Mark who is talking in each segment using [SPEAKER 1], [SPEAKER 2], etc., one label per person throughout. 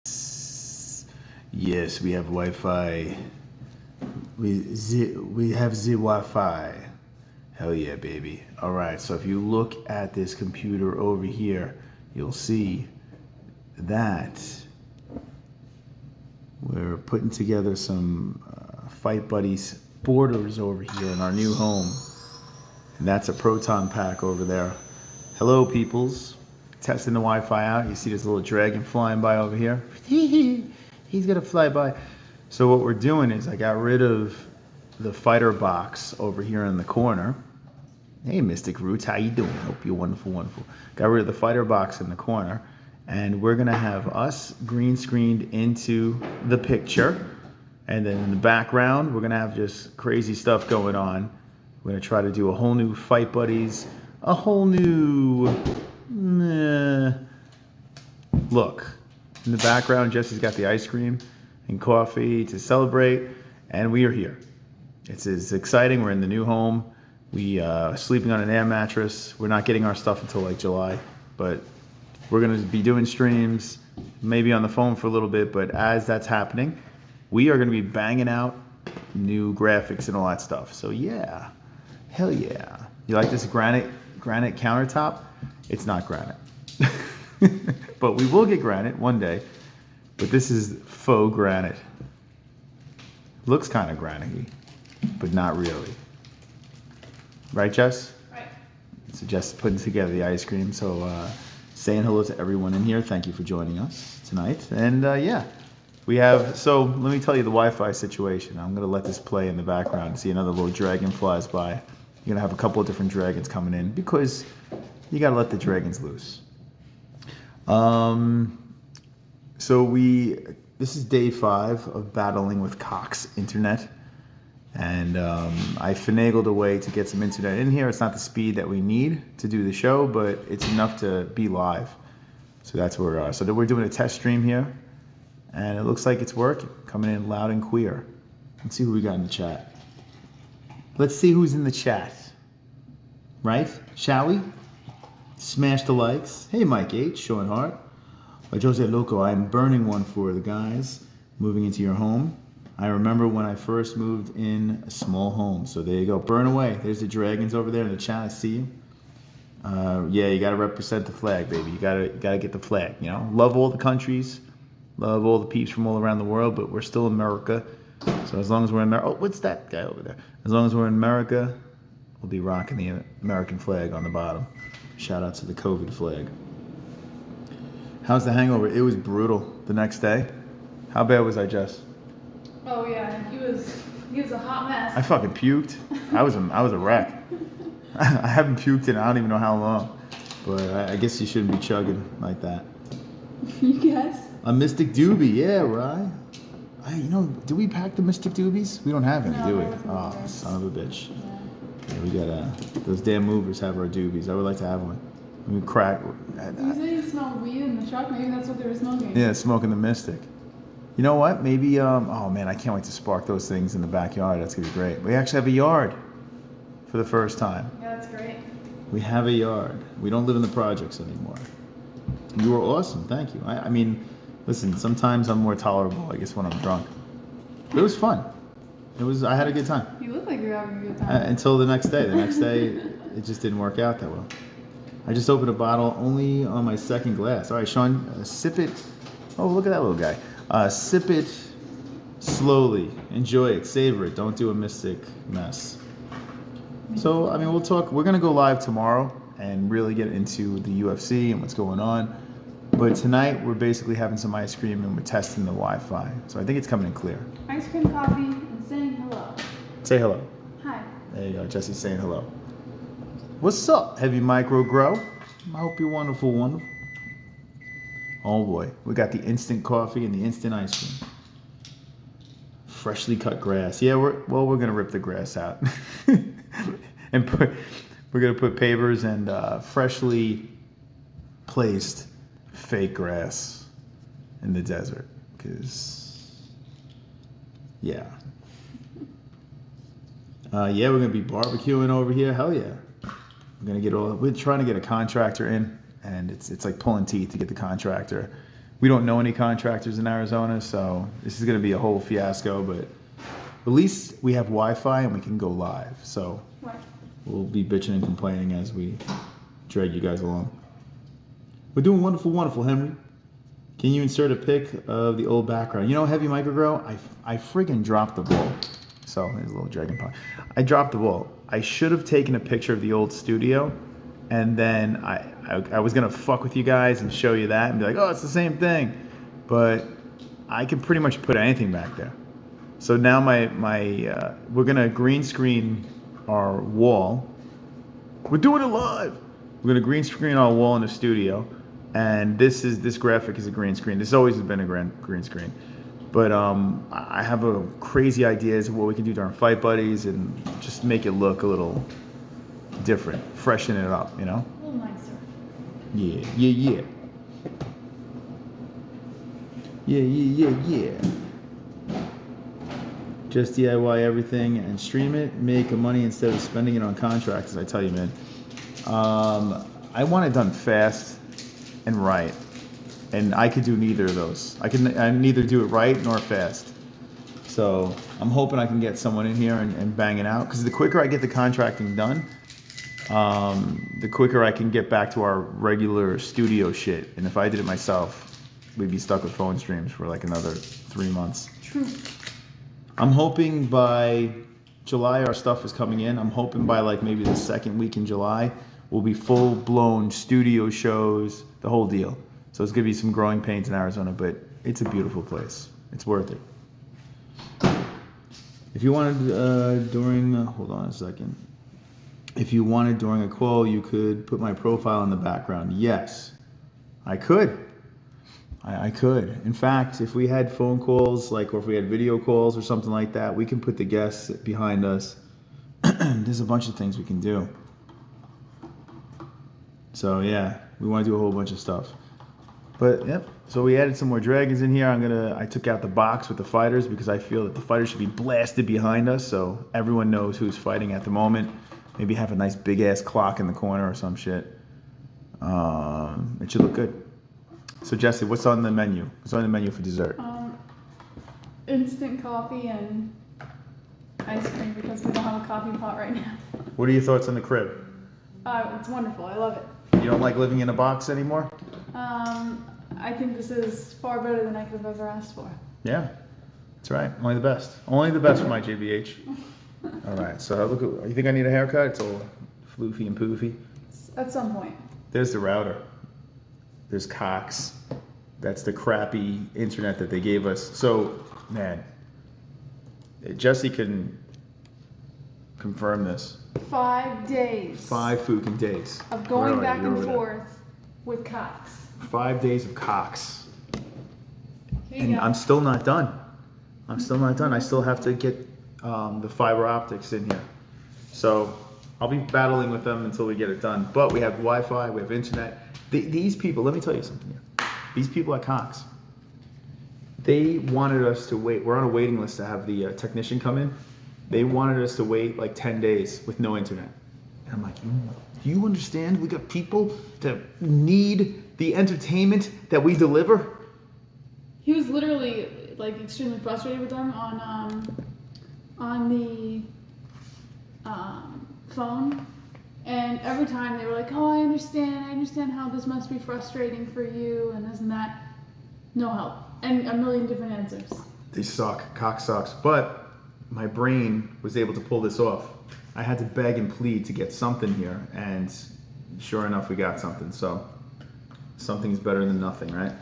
[SPEAKER 1] Yes, we have Wi-Fi. We have the Wi-Fi. Hell yeah, baby. All right, so if you look at this computer over here, you'll see that we're putting together some Fight Buddies borders over here in our new home. And that's a proton pack over there. Hello, peoples. Testing the Wi-Fi out. You see this little dragon flying by over here? He's gonna fly by. So what we're doing is I got rid of the fighter box over here in the corner. Hey, Mystic Roots, how you doing? Hope you're wonderful, wonderful. Got rid of the fighter box in the corner, and we're gonna have us green screened into the picture, and then in the background we're gonna have just crazy stuff going on. We're gonna try to do a whole new Fight Buddies, a whole new look. In the background, Jessie's got the ice cream and coffee to celebrate, and we are here. It's exciting. We're in the new home. We sleeping on an air mattress. We're not getting our stuff until like July, but we're gonna be doing streams, maybe on the phone for a little bit. But as that's happening, we are gonna be banging out new graphics and all that stuff. So yeah, hell yeah. You like this granite countertop? It's not granite, but we will get granite one day. But this is faux granite. Looks kind of granite-y, but not really. Right, Jess? Right. So Jess putting together the ice cream. So saying hello to everyone in here. Thank you for joining us tonight. And yeah, we have, so let me tell you the Wi-Fi situation. I'm going to let this play in the background. See another little dragon flies by. You're going to have a couple of different dragons coming in because you got to let the dragons loose. So this is day 5 of battling with Cox Internet. And I finagled a way to get some internet in here. It's not the speed that we need to do the show, but it's enough to be live. So that's where we are. So we're doing a test stream here, and it looks like it's working. Coming in loud and clear. Let's see who we got in the chat. Let's see who's in the chat. Right? Shall we? Smash the likes. Hey, Mike H. Sean Hart. Jose Loco, I'm burning one for the guys moving into your home. I remember when I first moved in a small home. So there you go. Burn away. There's the dragons over there in the chat. I see you. Yeah, you got to represent the flag, baby. You gotta get the flag. You know, love all the countries, love all the peeps from all around the world, but we're still America. So as long as we're in America, oh, what's that guy over there? As long as we're in America, we'll be rocking the American flag on the bottom. Shout out to the COVID flag. How's the hangover? It was brutal the next day. How bad was I, Jess?
[SPEAKER 2] Oh yeah, he was a hot mess.
[SPEAKER 1] I fucking puked. I was a wreck. I haven't puked in I don't even know how long, but I guess you shouldn't be chugging like that.
[SPEAKER 2] You guess?
[SPEAKER 1] A Mystic Doobie, yeah, right. Do we pack the Mystic Doobies? We don't have any, do we? Oh, son of a bitch. Yeah, we got those damn movers have our doobies. I would like to have one. We crack.
[SPEAKER 2] You say you smell weed in the truck. Maybe that's what they were smoking.
[SPEAKER 1] Yeah, smoking the Mystic. You know what? Maybe, oh man, I can't wait to spark those things in the backyard. That's going to be great. We actually have a yard for the first time.
[SPEAKER 2] Yeah, that's great.
[SPEAKER 1] We have a yard. We don't live in the projects anymore. You were awesome. Thank you. I mean, listen, sometimes I'm more tolerable, I guess, when I'm drunk. But it was fun. I had a good time.
[SPEAKER 2] You look like you're having a good time.
[SPEAKER 1] Until the next day. The next day, it just didn't work out that well. I just opened a bottle only on my second glass. All right, Sean, sip it. Oh, look at that little guy. Sip it slowly. Enjoy it. Savor it. Don't do a Mystic mess. So, I mean, we'll talk. We're going to go live tomorrow and really get into the UFC and what's going on. But tonight, we're basically having some ice cream and we're testing the Wi-Fi. So I think it's coming in clear.
[SPEAKER 2] Ice cream, coffee, and saying hello.
[SPEAKER 1] Say hello.
[SPEAKER 2] Hi.
[SPEAKER 1] There you go. Jessie's saying hello. What's up, Heavy Micro Grow? I hope you're wonderful, wonderful. Oh boy, we got the instant coffee and the instant ice cream. Freshly cut grass. Yeah, we're gonna rip the grass out and we're gonna put pavers and freshly placed fake grass in the desert. Cause yeah, we're gonna be barbecuing over here. Hell yeah. We're trying to get a contractor in, and it's like pulling teeth to get the contractor. We don't know any contractors in Arizona, so this is going to be a whole fiasco, but at least we have Wi-Fi and we can go live. So we'll be bitching and complaining as we drag you guys along. We're doing wonderful, wonderful, Henry. Can you insert a pic of the old background? You know, Heavy Microgrow, I friggin' dropped the ball. So there's a little dragon pond. I dropped the ball. I should have taken a picture of the old studio, and then I was gonna fuck with you guys and show you that and be like, oh, it's the same thing. But I can pretty much put anything back there. So now we're gonna green screen our wall. We're doing it live. We're gonna green screen our wall in the studio, and this graphic is a green screen. This always has been a green screen. But I have a crazy ideas of what we can do during Fight Buddies and just make it look a little different, freshen it up, you know?
[SPEAKER 2] A little nicer.
[SPEAKER 1] Yeah, yeah, yeah. Yeah, yeah, yeah, yeah. Just DIY everything and stream it, make money instead of spending it on contracts, I tell you, man. I want it done fast and right. And I could do neither of those. I neither do it right nor fast. So I'm hoping I can get someone in here and bang it out. Because the quicker I get the contracting done, the quicker I can get back to our regular studio shit. And if I did it myself, we'd be stuck with phone streams for like another 3 months.
[SPEAKER 2] True.
[SPEAKER 1] I'm hoping by July our stuff is coming in. I'm hoping by like maybe the second week in July, we'll be full-blown studio shows, the whole deal. So it's going to be some growing pains in Arizona, but it's a beautiful place. It's worth it. If you wanted hold on a second. If you wanted during a call, you could put my profile in the background. Yes, I could. I could. In fact, if we had phone calls, or if we had video calls or something like that, we can put the guests behind us. There's a bunch of things we can do. So yeah, we want to do a whole bunch of stuff. But yep, so we added some more dragons in here. I took out the box with the fighters because I feel that the fighters should be blasted behind us so everyone knows who's fighting at the moment. Maybe have a nice big ass clock in the corner or some shit. It should look good. So Jessie, what's on the menu? What's on the menu for dessert?
[SPEAKER 2] Instant coffee and ice cream because we don't have a coffee pot right now.
[SPEAKER 1] What are your thoughts on the crib?
[SPEAKER 2] It's wonderful. I love it.
[SPEAKER 1] You don't like living in a box anymore?
[SPEAKER 2] I think this is far better than I could have ever asked for.
[SPEAKER 1] Yeah, that's right. Only the best. Only the best for my JBH. All right, so look at, you think I need a haircut? It's all floofy and poofy.
[SPEAKER 2] At some point.
[SPEAKER 1] There's the router. There's Cox. That's the crappy internet that they gave us. So, man, Jessie can confirm this.
[SPEAKER 2] 5 days.
[SPEAKER 1] 5 fucking days.
[SPEAKER 2] Of going back and forth with Cox.
[SPEAKER 1] 5 days of Cox. And
[SPEAKER 2] go.
[SPEAKER 1] I'm still not done. I still have to get the fiber optics in here. So I'll be battling with them until we get it done. But we have Wi-Fi, we have internet. These people, let me tell you something here. These people at Cox, they wanted us to wait. We're on a waiting list to have the technician come in. They wanted us to wait like 10 days with no internet. And I'm like, do you understand? We got people that need the entertainment that we deliver.
[SPEAKER 2] He was literally like extremely frustrated with them on the phone, and every time they were like, "Oh, I understand how this must be frustrating for you and this and that." No help, and a million different answers.
[SPEAKER 1] They suck. Cox sucks. But my brain was able to pull this off. I had to beg and plead to get something here, and sure enough, we got something. So something's better than nothing, right?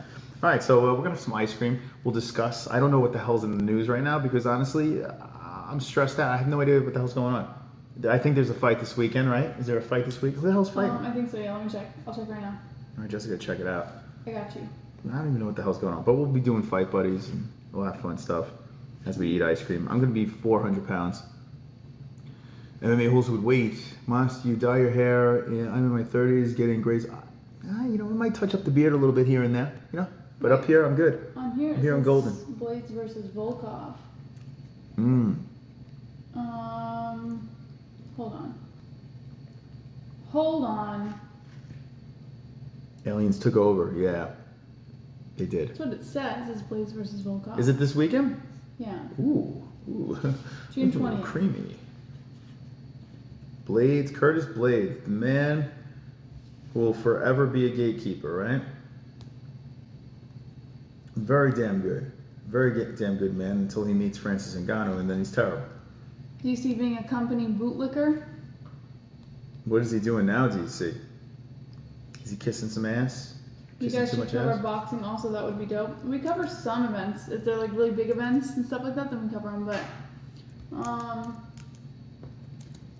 [SPEAKER 1] All right, so we're gonna have some ice cream. We'll discuss. I don't know what the hell's in the news right now because honestly, I'm stressed out. I have no idea what the hell's going on. I think there's a fight this weekend, right? Is there a fight this week? Who the hell's fighting?
[SPEAKER 2] I think so, yeah. Let me check. I'll check right now.
[SPEAKER 1] All right, Jessica, check it out.
[SPEAKER 2] I got you.
[SPEAKER 1] I don't even know what the hell's going on, but we'll be doing fight buddies and we'll have fun stuff as we eat ice cream. I'm gonna be 400 pounds. MMA-Holes would wait. Must you dye your hair? I'm in my 30s, getting grades. You know, I might touch up the beard a little bit here and there, you know? But up here, I'm good.
[SPEAKER 2] On here,
[SPEAKER 1] here I'm golden.
[SPEAKER 2] Blades versus Volkov. Hold on.
[SPEAKER 1] Aliens took over, yeah. They did.
[SPEAKER 2] That's what it says, is Blades versus Volkov.
[SPEAKER 1] Is it this weekend?
[SPEAKER 2] Yeah.
[SPEAKER 1] Ooh.
[SPEAKER 2] June 20th.
[SPEAKER 1] Creamy. Blades, Curtis Blades, the man who will forever be a gatekeeper, right? Very damn good. Very damn good man until he meets Francis Ngannou, and then he's terrible.
[SPEAKER 2] Do you see being a company bootlicker?
[SPEAKER 1] What is he doing now, do you see? Is he kissing some ass?
[SPEAKER 2] You guys should cover boxing also, that would be dope. We cover some events. If they're like really big events and stuff like that, then we cover them, but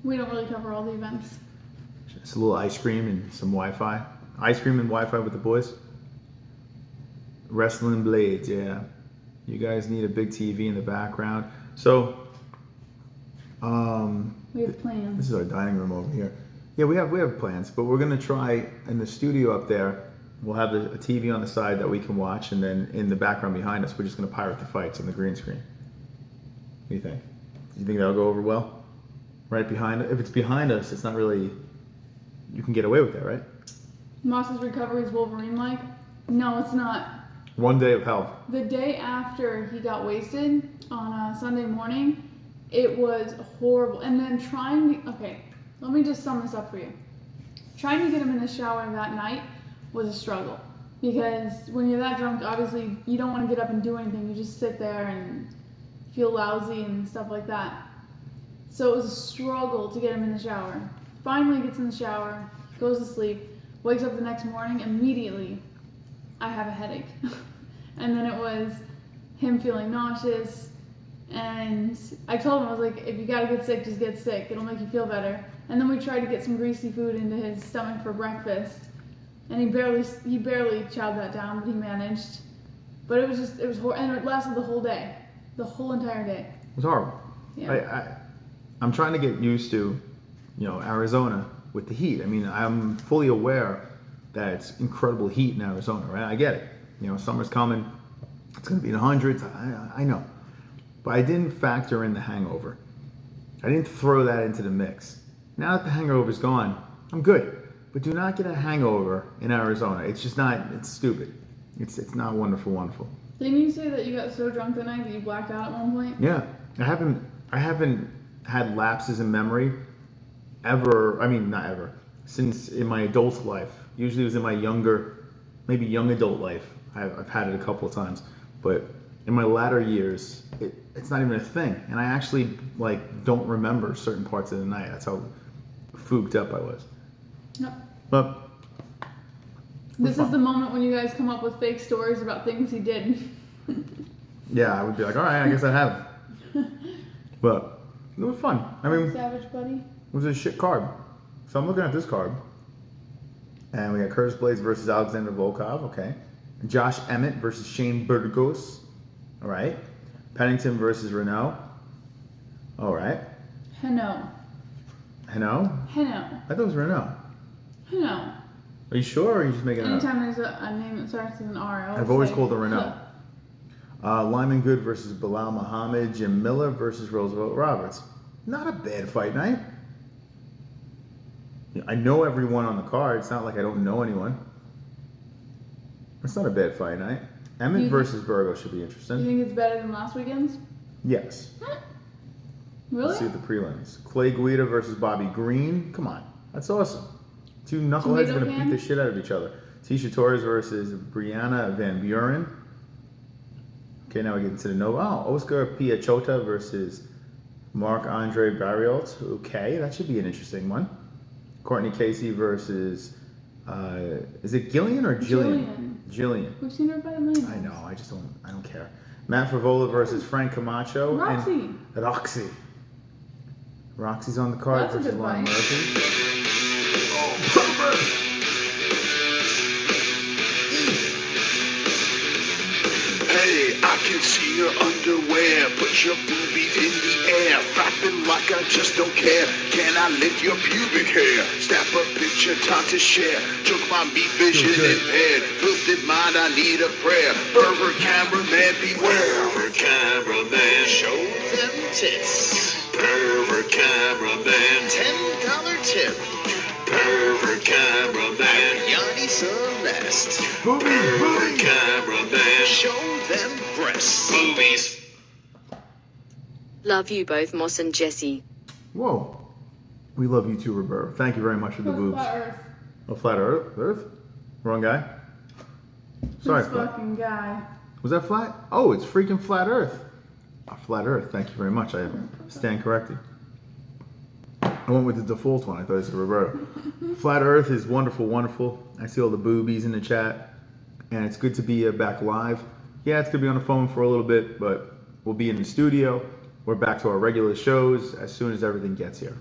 [SPEAKER 2] we don't really cover all the events.
[SPEAKER 1] Just a little ice cream and some Wi-Fi. Ice cream and Wi-Fi with the boys. Wrestling Blades, yeah. You guys need a big TV in the background. So,
[SPEAKER 2] we have plans.
[SPEAKER 1] This is our dining room over here. Yeah, we have plans, but we're gonna try in the studio up there. We'll have a TV on the side that we can watch, and then in the background behind us, we're just gonna pirate the fights on the green screen. What do you think? Do you think that'll go over well? Right behind it. If it's behind us, it's not really. You can get away with that, right?
[SPEAKER 2] Moss's recovery is Wolverine-like. No, it's not.
[SPEAKER 1] One day of hell.
[SPEAKER 2] The day after he got wasted on a Sunday morning, it was horrible. And then okay, let me just sum this up for you. Trying to get him in the shower that night was a struggle. Because when you're that drunk, obviously you don't want to get up and do anything. You just sit there and feel lousy and stuff like that. So it was a struggle to get him in the shower. Finally gets in the shower, goes to sleep, wakes up the next morning, immediately I have a headache. And then it was him feeling nauseous, and I told him, I was like, if you gotta get sick, just get sick. It'll make you feel better. And then we tried to get some greasy food into his stomach for breakfast, and he barely chowed that down, but he managed. But it was horrible, and it lasted the whole day, the whole entire day.
[SPEAKER 1] It was horrible.
[SPEAKER 2] Yeah.
[SPEAKER 1] I'm trying to get used to, Arizona with the heat. I mean, I'm fully aware that it's incredible heat in Arizona, right? I get it. Summer's coming. It's going to be in the hundreds. I know. But I didn't factor in the hangover. I didn't throw that into the mix. Now that the hangover's gone, I'm good. But do not get a hangover in Arizona. It's just not, it's stupid. It's not wonderful.
[SPEAKER 2] Didn't you say that you got so drunk that night that you blacked out at one point?
[SPEAKER 1] Yeah. I haven't had lapses in memory ever. I mean, not ever. Since in my adult life. Usually it was in my maybe young adult life. I've had it a couple of times, but in my latter years, it's not even a thing. And I actually don't remember certain parts of the night. That's how fooked up I was.
[SPEAKER 2] Yep.
[SPEAKER 1] But
[SPEAKER 2] this is the moment when you guys come up with fake stories about things he did.
[SPEAKER 1] Yeah, I would be like, all right, I guess I have. But it was fun. I mean,
[SPEAKER 2] Savage Buddy.
[SPEAKER 1] It was a shit card. So I'm looking at this card, and we got Curtis Blades versus Alexander Volkov. Okay. Josh Emmett versus Shane Burgos. All right. Pennington versus Renault. All right.
[SPEAKER 2] Heno.
[SPEAKER 1] I thought it was Renault.
[SPEAKER 2] Heno.
[SPEAKER 1] Are you sure, or are you just making it up?
[SPEAKER 2] Anytime there's a name that starts with an R,
[SPEAKER 1] I've always called it Renault. Lyman Good versus Bilal Muhammad. Jim Miller versus Roosevelt Roberts. Not a bad fight night. I know everyone on the card. It's not like I don't know anyone. It's not a bad fight night. Emmett versus Burgos should be interesting.
[SPEAKER 2] You think it's better than last weekend's?
[SPEAKER 1] Yes.
[SPEAKER 2] Really?
[SPEAKER 1] Let's see what the prelims. Clay Guida versus Bobby Green. Come on. That's awesome. Two knuckleheads are going to beat the shit out of each other. Tisha Torres versus Brianna Van Buren. Okay, now we get into the Nova. Oh, Oscar Piachota versus Marc-Andre Barriault. Okay, that should be an interesting one. Courtney Casey versus, is it Gillian or Jillian? Jillian.
[SPEAKER 2] We've seen her fight a million times.
[SPEAKER 1] I know, I don't care. Matt Favola versus Frank Camacho.
[SPEAKER 2] Roxy.
[SPEAKER 1] And Roxy. Roxy's on the card versus Lauren Murphy. Oh, pervert!
[SPEAKER 3] Hey, I can see your underwear. Put your boobies in the air. Flapping like I just don't care. Can I lift your pubic hair? Snap a picture, time to share. Took my meat vision impaired. Filthy mind, I need a prayer. Pervert cameraman, beware. Pervert cameraman, show them tits. Pervert cameraman, $10 tip. Pervert cameraman, Yanni Celeste. Pervert cameraman. Movies.
[SPEAKER 4] Love you both, Moss and Jessie.
[SPEAKER 1] Whoa. We love you too, Roberto. Thank you very much for the boobs.
[SPEAKER 2] Flat Earth.
[SPEAKER 1] Oh, flat Earth? Earth? Wrong guy? Sorry,
[SPEAKER 2] This
[SPEAKER 1] flat.
[SPEAKER 2] fucking guy.
[SPEAKER 1] Was that flat? Oh, it's freaking flat Earth. Flat Earth. Thank you very much. I stand corrected. I went with the default one. I thought it said Roberto. Flat Earth is wonderful, wonderful. I see all the boobies in the chat, and it's good to be back live. Yeah, it's gonna be on the phone for a little bit, but we'll be in the studio. We're back to our regular shows as soon as everything gets here.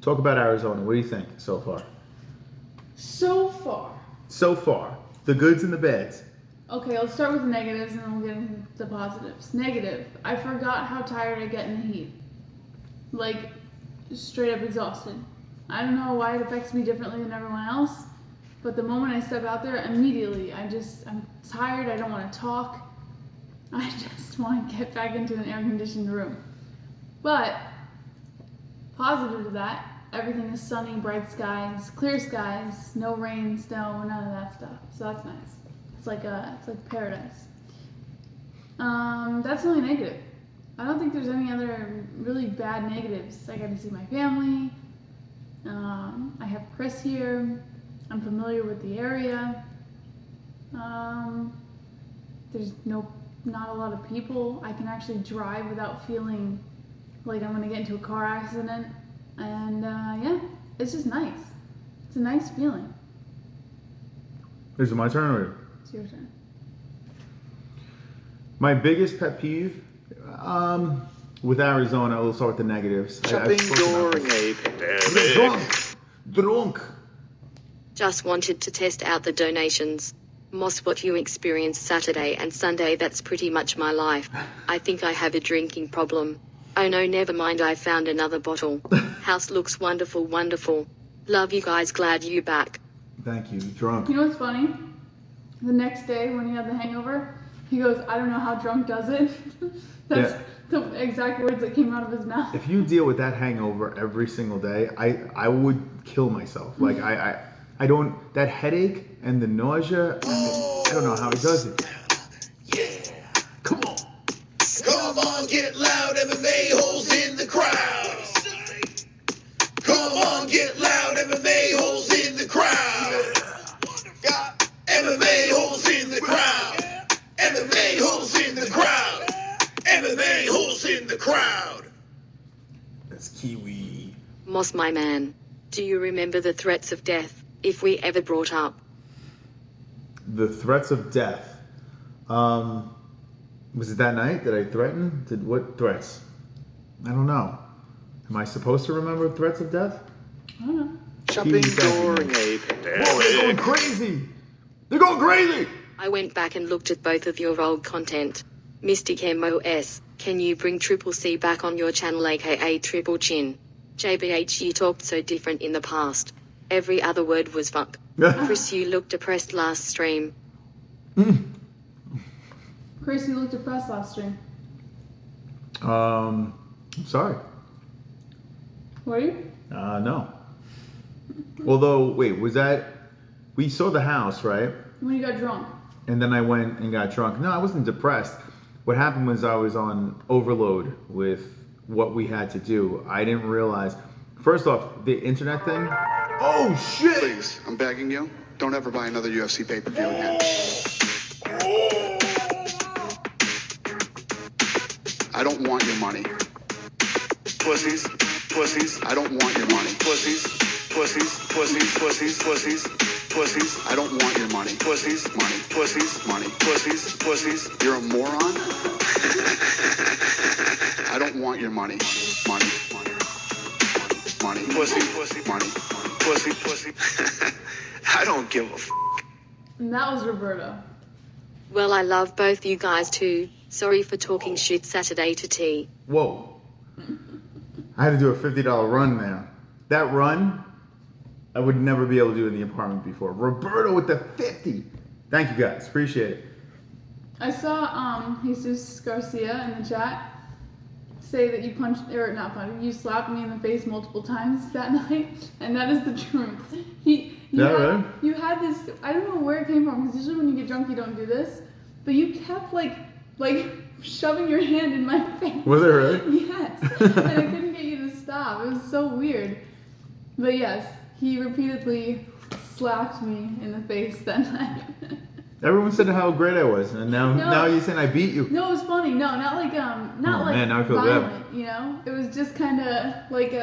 [SPEAKER 1] Talk about Arizona. What do you think so far?
[SPEAKER 2] So far.
[SPEAKER 1] So far, the goods and the bads.
[SPEAKER 2] Okay, let's start with the negatives and then we'll get into the positives. Negative. I forgot how tired I get in the heat. Like, straight up exhausted. I don't know why it affects me differently than everyone else, but the moment I step out there, immediately I'm tired, I don't want to talk. I just want to get back into an air-conditioned room. But, positive to that, everything is sunny, bright skies, clear skies, no rain, snow, none of that stuff. So that's nice. It's like paradise. That's the only negative. I don't think there's any other really bad negatives. I got to see my family. I have Chris here. I'm familiar with the area. There's not a lot of people. I can actually drive without feeling like I'm gonna get into a car accident. And yeah, it's just nice. It's a nice feeling.
[SPEAKER 1] Is it my turn or?
[SPEAKER 2] It's your turn.
[SPEAKER 1] My biggest pet peeve with Arizona, we'll start with the negatives.
[SPEAKER 3] Shopping during a pandemic.
[SPEAKER 1] Drunk.
[SPEAKER 4] Just wanted to test out the donations. Moss, what you experienced Saturday and Sunday, that's pretty much my life. I think I have a drinking problem. Oh no, never mind, I found another bottle. House looks wonderful, wonderful. Love you guys, glad you back.
[SPEAKER 1] Thank you, drunk.
[SPEAKER 2] You know what's funny? The next day when he had the hangover, he goes, I don't know how drunk does it. That's the exact words that came out of his mouth.
[SPEAKER 1] If you deal with that hangover every single day, I would kill myself. Like I don't, that headache and the nausea, I don't know how he does it.
[SPEAKER 3] Yeah. Come on. Come on, get loud, MMA-Holes in the crowd. Come on, get loud, MMA-Holes in the crowd. Got MMA-Holes in the crowd. MMA-Holes in the crowd. MMA-Holes in the crowd.
[SPEAKER 1] That's Kiwi.
[SPEAKER 4] Moss, my man. Do you remember the threats of death, if we ever brought up?
[SPEAKER 1] The threats of death. Was it that night that I threatened? What threats? I don't know. Am I supposed to remember threats of death?
[SPEAKER 2] I don't know.
[SPEAKER 3] Shopping during a pandemic.
[SPEAKER 1] Whoa, they're going crazy! They're going crazy!
[SPEAKER 4] I went back and looked at both of your old content. Mystic MOS, can you bring Triple C back on your channel, aka Triple Chin? JBH, you talked so different in the past. Every other word was fuck. Chris, you looked depressed last stream.
[SPEAKER 2] Chris, you looked depressed last stream.
[SPEAKER 1] I'm sorry.
[SPEAKER 2] Were you?
[SPEAKER 1] No. Although, wait, was that, we saw the house, right?
[SPEAKER 2] When you got drunk.
[SPEAKER 1] And then I went and got drunk. No, I wasn't depressed. What happened was I was on overload with what we had to do. I didn't realize, first off, the internet thing. Oh, shit!
[SPEAKER 5] Please, I'm begging you, don't ever buy another UFC pay-per-view again. I don't want your money.
[SPEAKER 3] Pussies, pussies,
[SPEAKER 5] I don't want your money.
[SPEAKER 3] pussies, pussies, pussies, pussies, pussies, pussies,
[SPEAKER 5] I don't want your money.
[SPEAKER 3] pussies,
[SPEAKER 5] Money.
[SPEAKER 3] pussies,
[SPEAKER 5] Money.
[SPEAKER 3] pussies, pussies.
[SPEAKER 5] You're a moron? I don't want your money. Money. Money.
[SPEAKER 3] Pussy, pussy,
[SPEAKER 5] Money.
[SPEAKER 3] pussy, pussy. I don't give a f.
[SPEAKER 2] And that was Roberto.
[SPEAKER 4] Well, I love both you guys too. Sorry for talking shit Saturday to T.
[SPEAKER 1] Whoa. I had to do a $50 run there. That run, I would never be able to do in the apartment before. Roberto with the 50. Thank you guys. Appreciate it.
[SPEAKER 2] I saw Jesus Garcia in the chat say that you punched, or not punched, you slapped me in the face multiple times that night, and that is the truth.
[SPEAKER 1] Really?
[SPEAKER 2] You had this, I don't know where it came from, because usually when you get drunk you don't do this, but you kept like like shoving your hand in my face.
[SPEAKER 1] Was it really?
[SPEAKER 2] Yes. And I couldn't get you to stop. It was so weird. But yes, he repeatedly slapped me in the face that night.
[SPEAKER 1] Everyone said how great I was, and now you're saying I beat you.
[SPEAKER 2] No, it was funny. No, not like
[SPEAKER 1] man, now I feel
[SPEAKER 2] violent, you know? It was just kind of like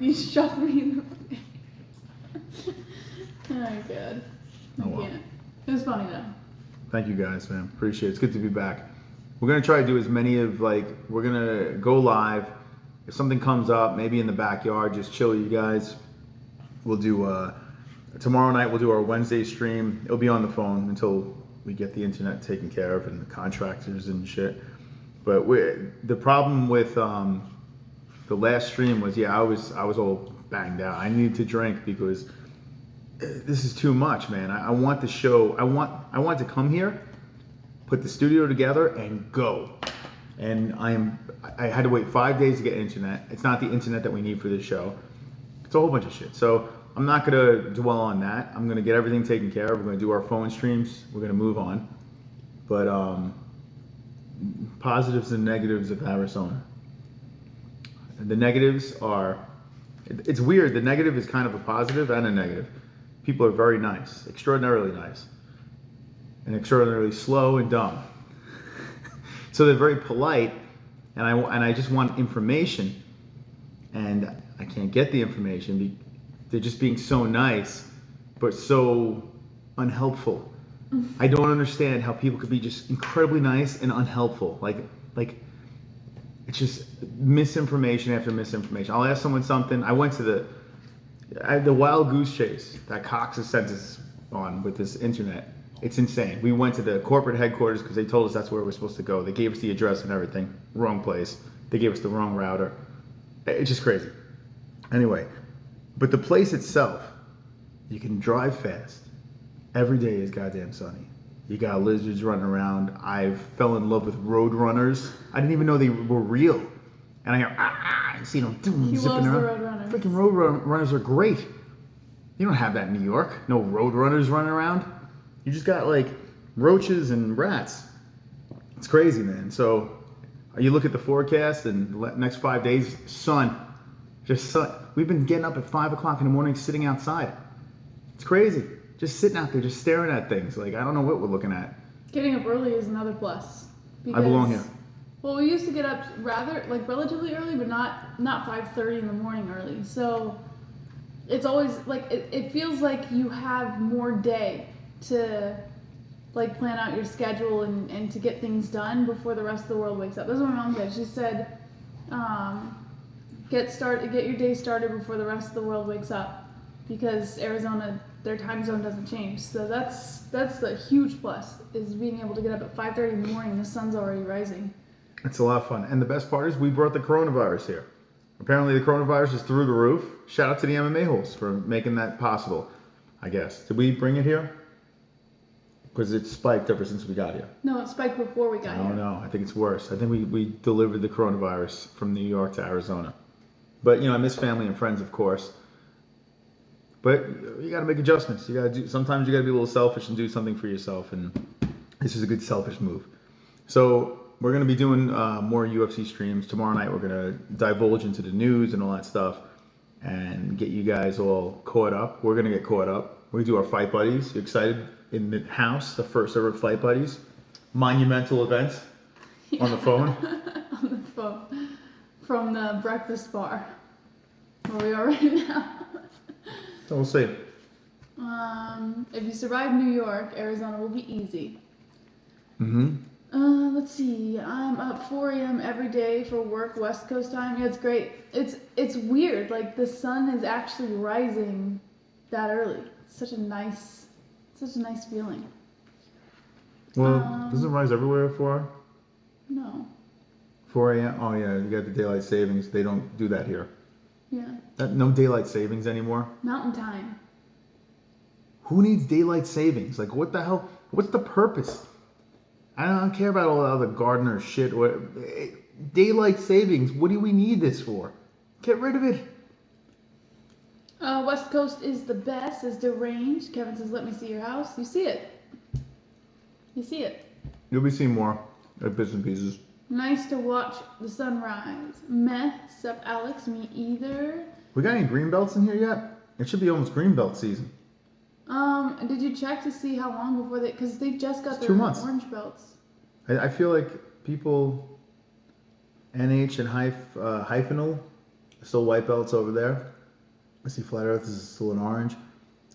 [SPEAKER 2] you shoved me in the face. Oh my god. I can't. It was funny though.
[SPEAKER 1] Thank you guys, man. Appreciate it. It's good to be back. We're gonna try to do as many of we're gonna go live. If something comes up, maybe in the backyard, just chill, you guys. We'll do tomorrow night. We'll do our Wednesday stream. It'll be on the phone until we get the internet taken care of and the contractors and shit. But the problem with the last stream was, I was all banged out. I needed to drink because this is too much, man. I want the show. I want to come here, put the studio together, and go. And I had to wait 5 days to get internet. It's not the internet that we need for this show. It's a whole bunch of shit. So I'm not gonna dwell on that. I'm gonna get everything taken care of. We're gonna do our phone streams. We're gonna move on. But positives and negatives of Arizona. The negatives are, it's weird. The negative is kind of a positive and a negative. People are very nice, extraordinarily nice, and extraordinarily slow and dumb. So they're very polite, and I just want information, and I can't get the information. They're just being so nice, but so unhelpful. I don't understand how people could be just incredibly nice and unhelpful. Like it's just misinformation after misinformation. I'll ask someone something. I went to the wild goose chase that Cox has sent us on with this internet. It's insane. We went to the corporate headquarters because they told us that's where we're supposed to go. They gave us the address and everything. Wrong place. They gave us the wrong router. It's just crazy. Anyway, but the place itself, you can drive fast. Every day is goddamn sunny. You got lizards running around. I fell in love with road runners. I didn't even know they were real. And I hear, I see them zipping around.
[SPEAKER 2] Road runners.
[SPEAKER 1] Freaking road runners are great. You don't have that in New York. No road runners running around. You just got like roaches and rats. It's crazy, man. So you look at the forecast and the next 5 days, sun. Just sun. We've been getting up at 5 o'clock in the morning sitting outside. It's crazy. Just sitting out there, just staring at things. Like, I don't know what we're looking at.
[SPEAKER 2] Getting up early is another plus.
[SPEAKER 1] I belong here.
[SPEAKER 2] Well, we used to get up relatively early, but not 5:30 in the morning early. So it's always like it feels like you have more day to like plan out your schedule and to get things done before the rest of the world wakes up. That's what my mom said. She said, get your day started before the rest of the world wakes up, because Arizona, their time zone doesn't change. So that's the huge plus, is being able to get up at 5:30 in the morning and the sun's already rising.
[SPEAKER 1] It's a lot of fun. And the best part is we brought the coronavirus here. Apparently the coronavirus is through the roof. Shout out to the MMA-Holes for making that possible, I guess. Did we bring it here? Because it's spiked ever since we got here.
[SPEAKER 2] No, it spiked before we got here.
[SPEAKER 1] I don't know. I think it's worse. I think we delivered the coronavirus from New York to Arizona. But, I miss family and friends, of course. But you got to make adjustments. Sometimes you got to be a little selfish and do something for yourself. And this is a good selfish move. So we're going to be doing more UFC streams. Tomorrow night we're going to divulge into the news and all that stuff and get you guys all caught up. We're going to get caught up. We do our Fight Buddies. You excited? In the house, the first ever Fight Buddies. Monumental event. Yeah. On the phone.
[SPEAKER 2] On the phone. From the breakfast bar where we are right now.
[SPEAKER 1] So we'll see.
[SPEAKER 2] If you survive New York, Arizona will be easy.
[SPEAKER 1] Mm-hmm.
[SPEAKER 2] Let's see. I'm up 4 a.m. every day for work, West Coast time. Yeah, it's great. It's weird. Like, the sun is actually rising that early. It's such a nice feeling.
[SPEAKER 1] Well, doesn't it rise everywhere at 4?
[SPEAKER 2] No.
[SPEAKER 1] 4 a.m. Oh yeah, you got the daylight savings. They don't do that here.
[SPEAKER 2] Yeah.
[SPEAKER 1] No daylight savings anymore.
[SPEAKER 2] Mountain time.
[SPEAKER 1] Who needs daylight savings? Like, what the hell? What's the purpose? I don't care about all the other gardener shit. Daylight savings. What do we need this for? Get rid of it.
[SPEAKER 2] West Coast is the best. Is deranged. Kevin says, "Let me see your house." You see it. You see it.
[SPEAKER 1] You'll be seeing more. Bits and pieces.
[SPEAKER 2] Nice to watch the sunrise. Meh. Sup, Alex? Me either.
[SPEAKER 1] We got any green belts in here yet? It should be almost green belt season.
[SPEAKER 2] Did you check to see how long before they? Because they just got
[SPEAKER 1] It's
[SPEAKER 2] their
[SPEAKER 1] 2 months.
[SPEAKER 2] orange belts.
[SPEAKER 1] I feel like people, NH and Hyphenal, still white belts over there. I see Flat Earth is still an orange.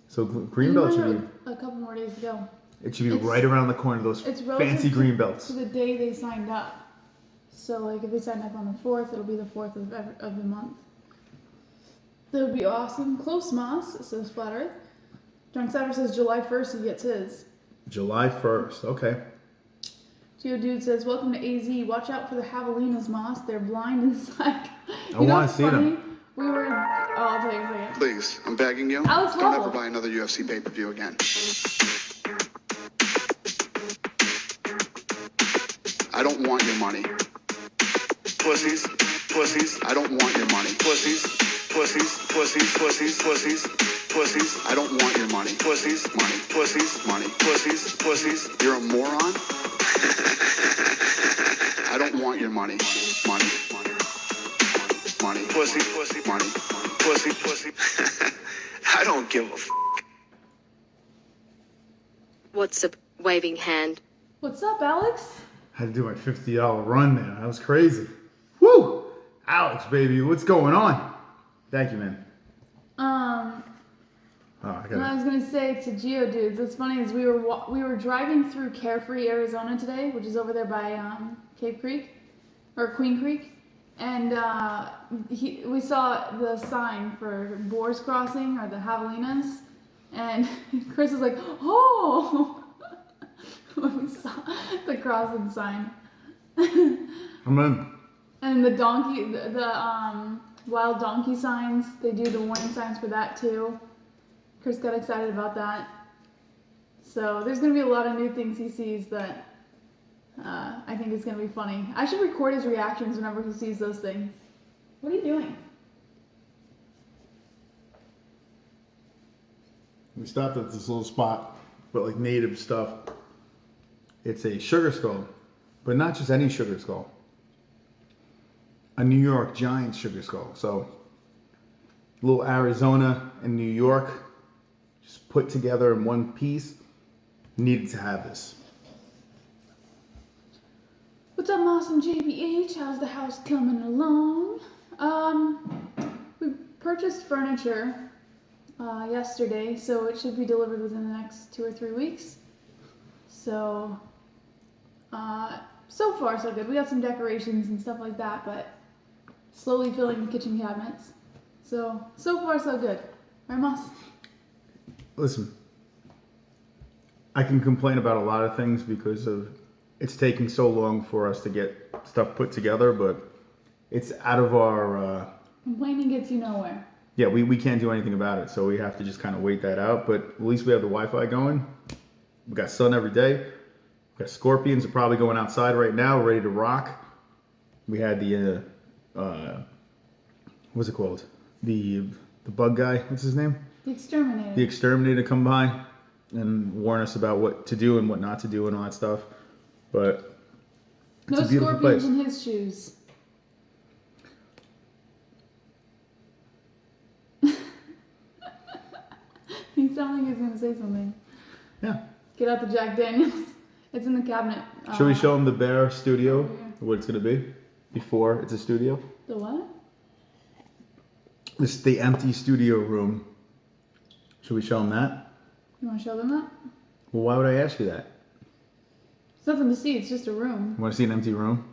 [SPEAKER 1] So green belt should be.
[SPEAKER 2] A couple more days to go.
[SPEAKER 1] It should be right around the corner. Those fancy green belts.
[SPEAKER 2] To the day they signed up. So like if they signed up on the 4th, it'll be the 4th of the month. That would be awesome. Close Moss says Flat Earth. Drunk Cyber says July 1st he gets his.
[SPEAKER 1] July 1st. Okay.
[SPEAKER 2] Geo Dude says, welcome to AZ. Watch out for the javelinas, Moss. They're blind inside.
[SPEAKER 1] I want to see them.
[SPEAKER 2] We were in... Oh, I'll tell you in a second.
[SPEAKER 5] Please, I'm begging you.
[SPEAKER 2] Alex
[SPEAKER 5] Don't
[SPEAKER 2] Lovell.
[SPEAKER 5] ever buy another UFC pay-per-view again. I don't want your money. Pussies, pussies, I don't want your money. Pussies, pussies, pussies, pussies, pussies, pussies, I don't want your money. Pussies, money, pussies, money, pussies, pussies, you're a moron? I don't want your money. Money, money, money, pussy, pussy, money, pussy, pussy. I don't give a f.
[SPEAKER 4] What's up, waving hand?
[SPEAKER 2] What's up, Alex?
[SPEAKER 1] Had to do my $50 run there. That was crazy. Woo! Alex, baby, what's going on? Thank you, man.
[SPEAKER 2] What I was gonna say to Geo Dudes, what's funny is we were driving through Carefree, Arizona today, which is over there by Cave Creek or Queen Creek, and we saw the sign for Boars Crossing or the Javelinas, and Chris was like, "Oh!" when we saw the crossing sign.
[SPEAKER 1] I'm in.
[SPEAKER 2] And the donkey, the wild donkey signs, they do the warning signs for that too. Chris got excited about that. So there's going to be a lot of new things he sees that I think is going to be funny. I should record his reactions whenever he sees those things. What are you doing?
[SPEAKER 1] We stopped at this little spot, but like native stuff. It's a sugar skull, but not just any sugar skull. A New York Giants sugar skull. So a little Arizona and New York just put together in one piece. Needed to have this.
[SPEAKER 2] What's up, Moss and JBH? How's the house coming along? We purchased furniture yesterday, so it should be delivered within the next 2 or 3 weeks. So, so far so good. We got some decorations and stuff like that, but slowly filling the kitchen cabinets. So far so good. Right, Moss?
[SPEAKER 1] Listen, I can complain about a lot of things because of it's taking so long for us to get stuff put together, but it's out of our...
[SPEAKER 2] Complaining gets you nowhere.
[SPEAKER 1] Yeah, we can't do anything about it, so we have to just kind of wait that out, but at least we have the Wi-Fi going. We got sun every day. We got scorpions are probably going outside right now, ready to rock. We had the, what's it called? The bug guy, what's his name?
[SPEAKER 2] The exterminator.
[SPEAKER 1] The exterminator come by and warn us about what to do and what not to do and all that stuff. But it's
[SPEAKER 2] no
[SPEAKER 1] a beautiful
[SPEAKER 2] scorpions
[SPEAKER 1] place.
[SPEAKER 2] in his shoes. He sounded like he was going to say something.
[SPEAKER 1] Yeah.
[SPEAKER 2] Get out the Jack Daniels. It's in the cabinet.
[SPEAKER 1] Should we show him the Bear studio, what it's going to be before it's a studio?
[SPEAKER 2] The what?
[SPEAKER 1] This is the empty studio room. Should we show him that?
[SPEAKER 2] You want to show them that?
[SPEAKER 1] Well, why would I ask you that?
[SPEAKER 2] It's nothing to see. It's just a room.
[SPEAKER 1] You want to see an empty room?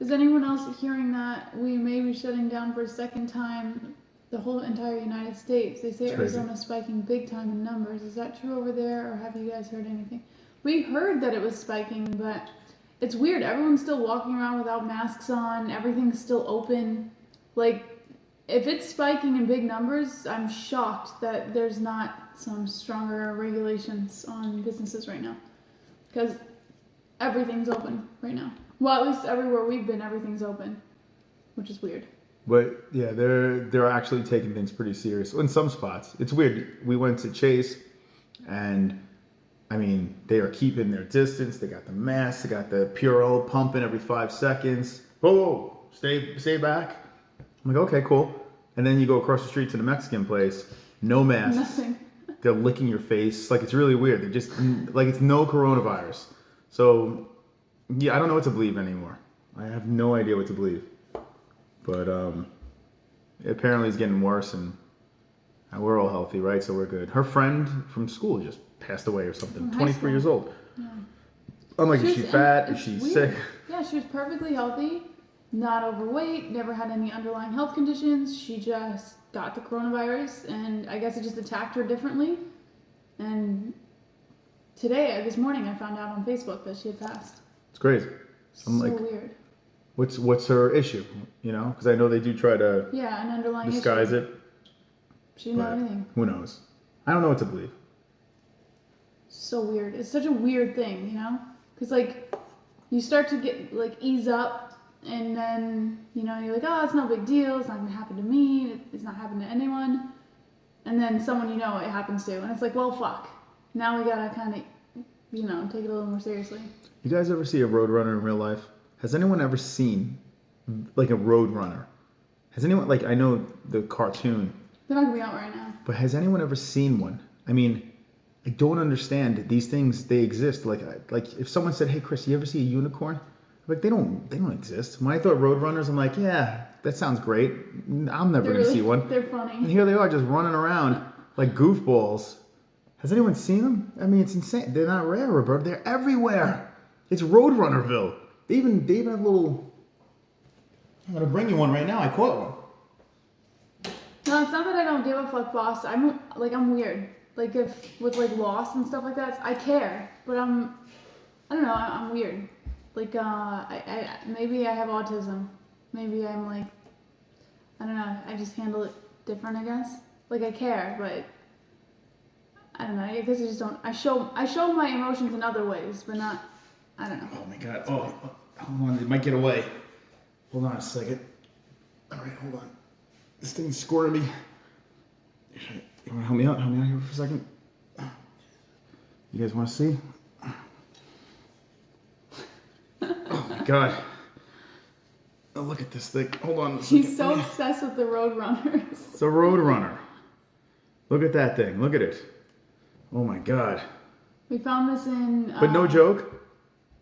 [SPEAKER 2] Is anyone else hearing that we may be shutting down for a second time the whole entire United States? They say
[SPEAKER 1] It's crazy.
[SPEAKER 2] Arizona's spiking big time in numbers. Is that true over there, or have you guys heard anything? We heard that it was spiking, but it's weird. Everyone's still walking around without masks on. Everything's still open. Like, if it's spiking in big numbers, I'm shocked that there's not some stronger regulations on businesses right now. Because everything's open right now. Well, at least everywhere we've been, everything's open, which is weird.
[SPEAKER 1] But yeah, they're actually taking things pretty serious in some spots. It's weird. We went to Chase, and I mean, they are keeping their distance. They got the mask. They got the Purell pumping every 5 seconds. Whoa, stay back. I'm like, okay, cool. And then you go across the street to the Mexican place, no masks.
[SPEAKER 2] Nothing.
[SPEAKER 1] They're licking your face. Like, it's really weird. They're just, like, it's no coronavirus. So, yeah, I don't know what to believe anymore. I have no idea what to believe. But apparently it's getting worse, and we're all healthy, right? So we're good. Her friend from school just passed away or something. 23 years old.
[SPEAKER 2] Yeah.
[SPEAKER 1] I'm like, is she fat? Is she sick?
[SPEAKER 2] Yeah, she was perfectly healthy, not overweight, never had any underlying health conditions. She just got the coronavirus, and I guess it just attacked her differently. And this morning, I found out on Facebook that she had passed.
[SPEAKER 1] It's crazy. I'm
[SPEAKER 2] so
[SPEAKER 1] like,
[SPEAKER 2] weird.
[SPEAKER 1] What's her issue? You know, because I know they do try to
[SPEAKER 2] an underlying
[SPEAKER 1] disguise
[SPEAKER 2] issue.
[SPEAKER 1] it.
[SPEAKER 2] She didn't know anything.
[SPEAKER 1] Who knows? I don't know what to believe.
[SPEAKER 2] So weird. It's such a weird thing, you know? Because, like, you start to get, like, ease up, and then, you know, you're like, oh, it's no big deal. It's not going to happen to me. It's not happening to anyone. And then someone you know it happens to. And it's like, well, fuck. Now we got to kind of, you know, take it a little more seriously.
[SPEAKER 1] You guys ever see a roadrunner in real life? Has anyone ever seen, like, a roadrunner? Has anyone, like, I know the cartoon.
[SPEAKER 2] They're not going to be out right now.
[SPEAKER 1] But has anyone ever seen one? I mean, I don't understand. These things, they exist. Like if someone said, hey, Chris, you ever see a unicorn? I'm like, they don't exist. When I thought roadrunners, I'm like, yeah, that sounds great. I'm never going to see one.
[SPEAKER 2] They're funny.
[SPEAKER 1] And here they are just running around like goofballs. Has anyone seen them? I mean, it's insane. They're not rare, Roberto. They're everywhere. It's Roadrunnerville. They even have little... I'm going to bring you one right now. I caught one.
[SPEAKER 2] No, it's not that I don't give a fuck, boss. I'm weird. Like, if with, like, Lost and stuff like that, I care. But I don't know, I'm weird. Like, maybe I have autism. Maybe I'm, like, I don't know, I just handle it different, I guess. Like, I care, but I don't know, I guess I just don't, I show my emotions in other ways, but not, I don't know.
[SPEAKER 1] Oh my God, hold on, it might get away. Hold on a second. All right, hold on. This thing's squirting me. You want to help me out? Help me out here for a second. You guys want to see? Oh my God. Oh, look at this thing. Hold on.
[SPEAKER 2] She's so obsessed with the Roadrunners.
[SPEAKER 1] It's a Roadrunner. Look at that thing. Look at it. Oh my God.
[SPEAKER 2] We found this in...
[SPEAKER 1] But no joke.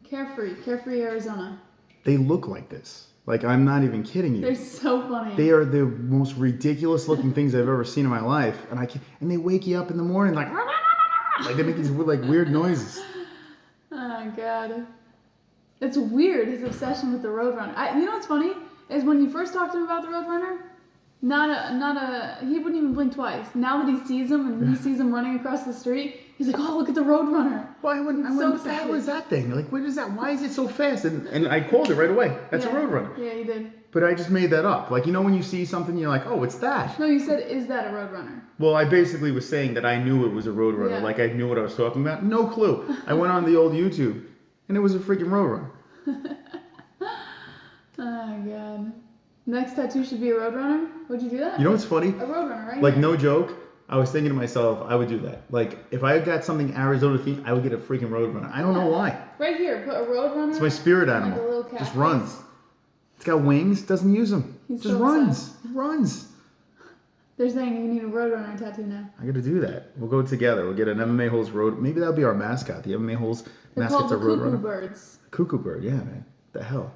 [SPEAKER 2] Carefree, Arizona.
[SPEAKER 1] They look like this. Like, I'm not even kidding you.
[SPEAKER 2] They're so funny.
[SPEAKER 1] They are the most ridiculous looking things I've ever seen in my life. And they wake you up in the morning like they make these like weird noises.
[SPEAKER 2] Oh God. It's weird, his obsession with the Roadrunner. You know what's funny? Is when you first talked to him about the Roadrunner, he wouldn't even blink twice. Now that he sees him and he sees him running across the street, he's like, oh, look at the Roadrunner.
[SPEAKER 1] Well, I wouldn't, what the hell is that thing? Like, what is that? Why is it so fast? And I called it right away. That's a Roadrunner.
[SPEAKER 2] Yeah, you did.
[SPEAKER 1] But I just made that up. Like, you know when you see something, you're like, oh, it's that.
[SPEAKER 2] No, you said, is that a Roadrunner?
[SPEAKER 1] Well, I basically was saying that I knew it was a Roadrunner.
[SPEAKER 2] Yeah.
[SPEAKER 1] Like, I knew what I was talking about. No clue. I went on the old YouTube, and it was a freaking Roadrunner.
[SPEAKER 2] Oh, God. Next tattoo should be a Roadrunner? Would you do that?
[SPEAKER 1] You know what's funny?
[SPEAKER 2] A Roadrunner, right?
[SPEAKER 1] Like, no joke. I was thinking to myself, I would do that. Like, if I got something Arizona themed, I would get a freaking Roadrunner. I don't know why.
[SPEAKER 2] Right here, put a Roadrunner.
[SPEAKER 1] It's my spirit animal.
[SPEAKER 2] Like a little cat
[SPEAKER 1] just
[SPEAKER 2] face.
[SPEAKER 1] runs. It's got wings, doesn't use them.
[SPEAKER 2] He's
[SPEAKER 1] Just
[SPEAKER 2] so
[SPEAKER 1] runs.
[SPEAKER 2] obsessed.
[SPEAKER 1] It runs.
[SPEAKER 2] They're saying you need a Roadrunner tattoo now.
[SPEAKER 1] I gotta do that. We'll go together. We'll get an MMA-Holes road. Maybe that'll be our mascot. The MMA-Holes
[SPEAKER 2] They're
[SPEAKER 1] mascot's
[SPEAKER 2] called
[SPEAKER 1] a
[SPEAKER 2] the cuckoo
[SPEAKER 1] Roadrunner.
[SPEAKER 2] birds.
[SPEAKER 1] Cuckoo bird, yeah, man. The hell.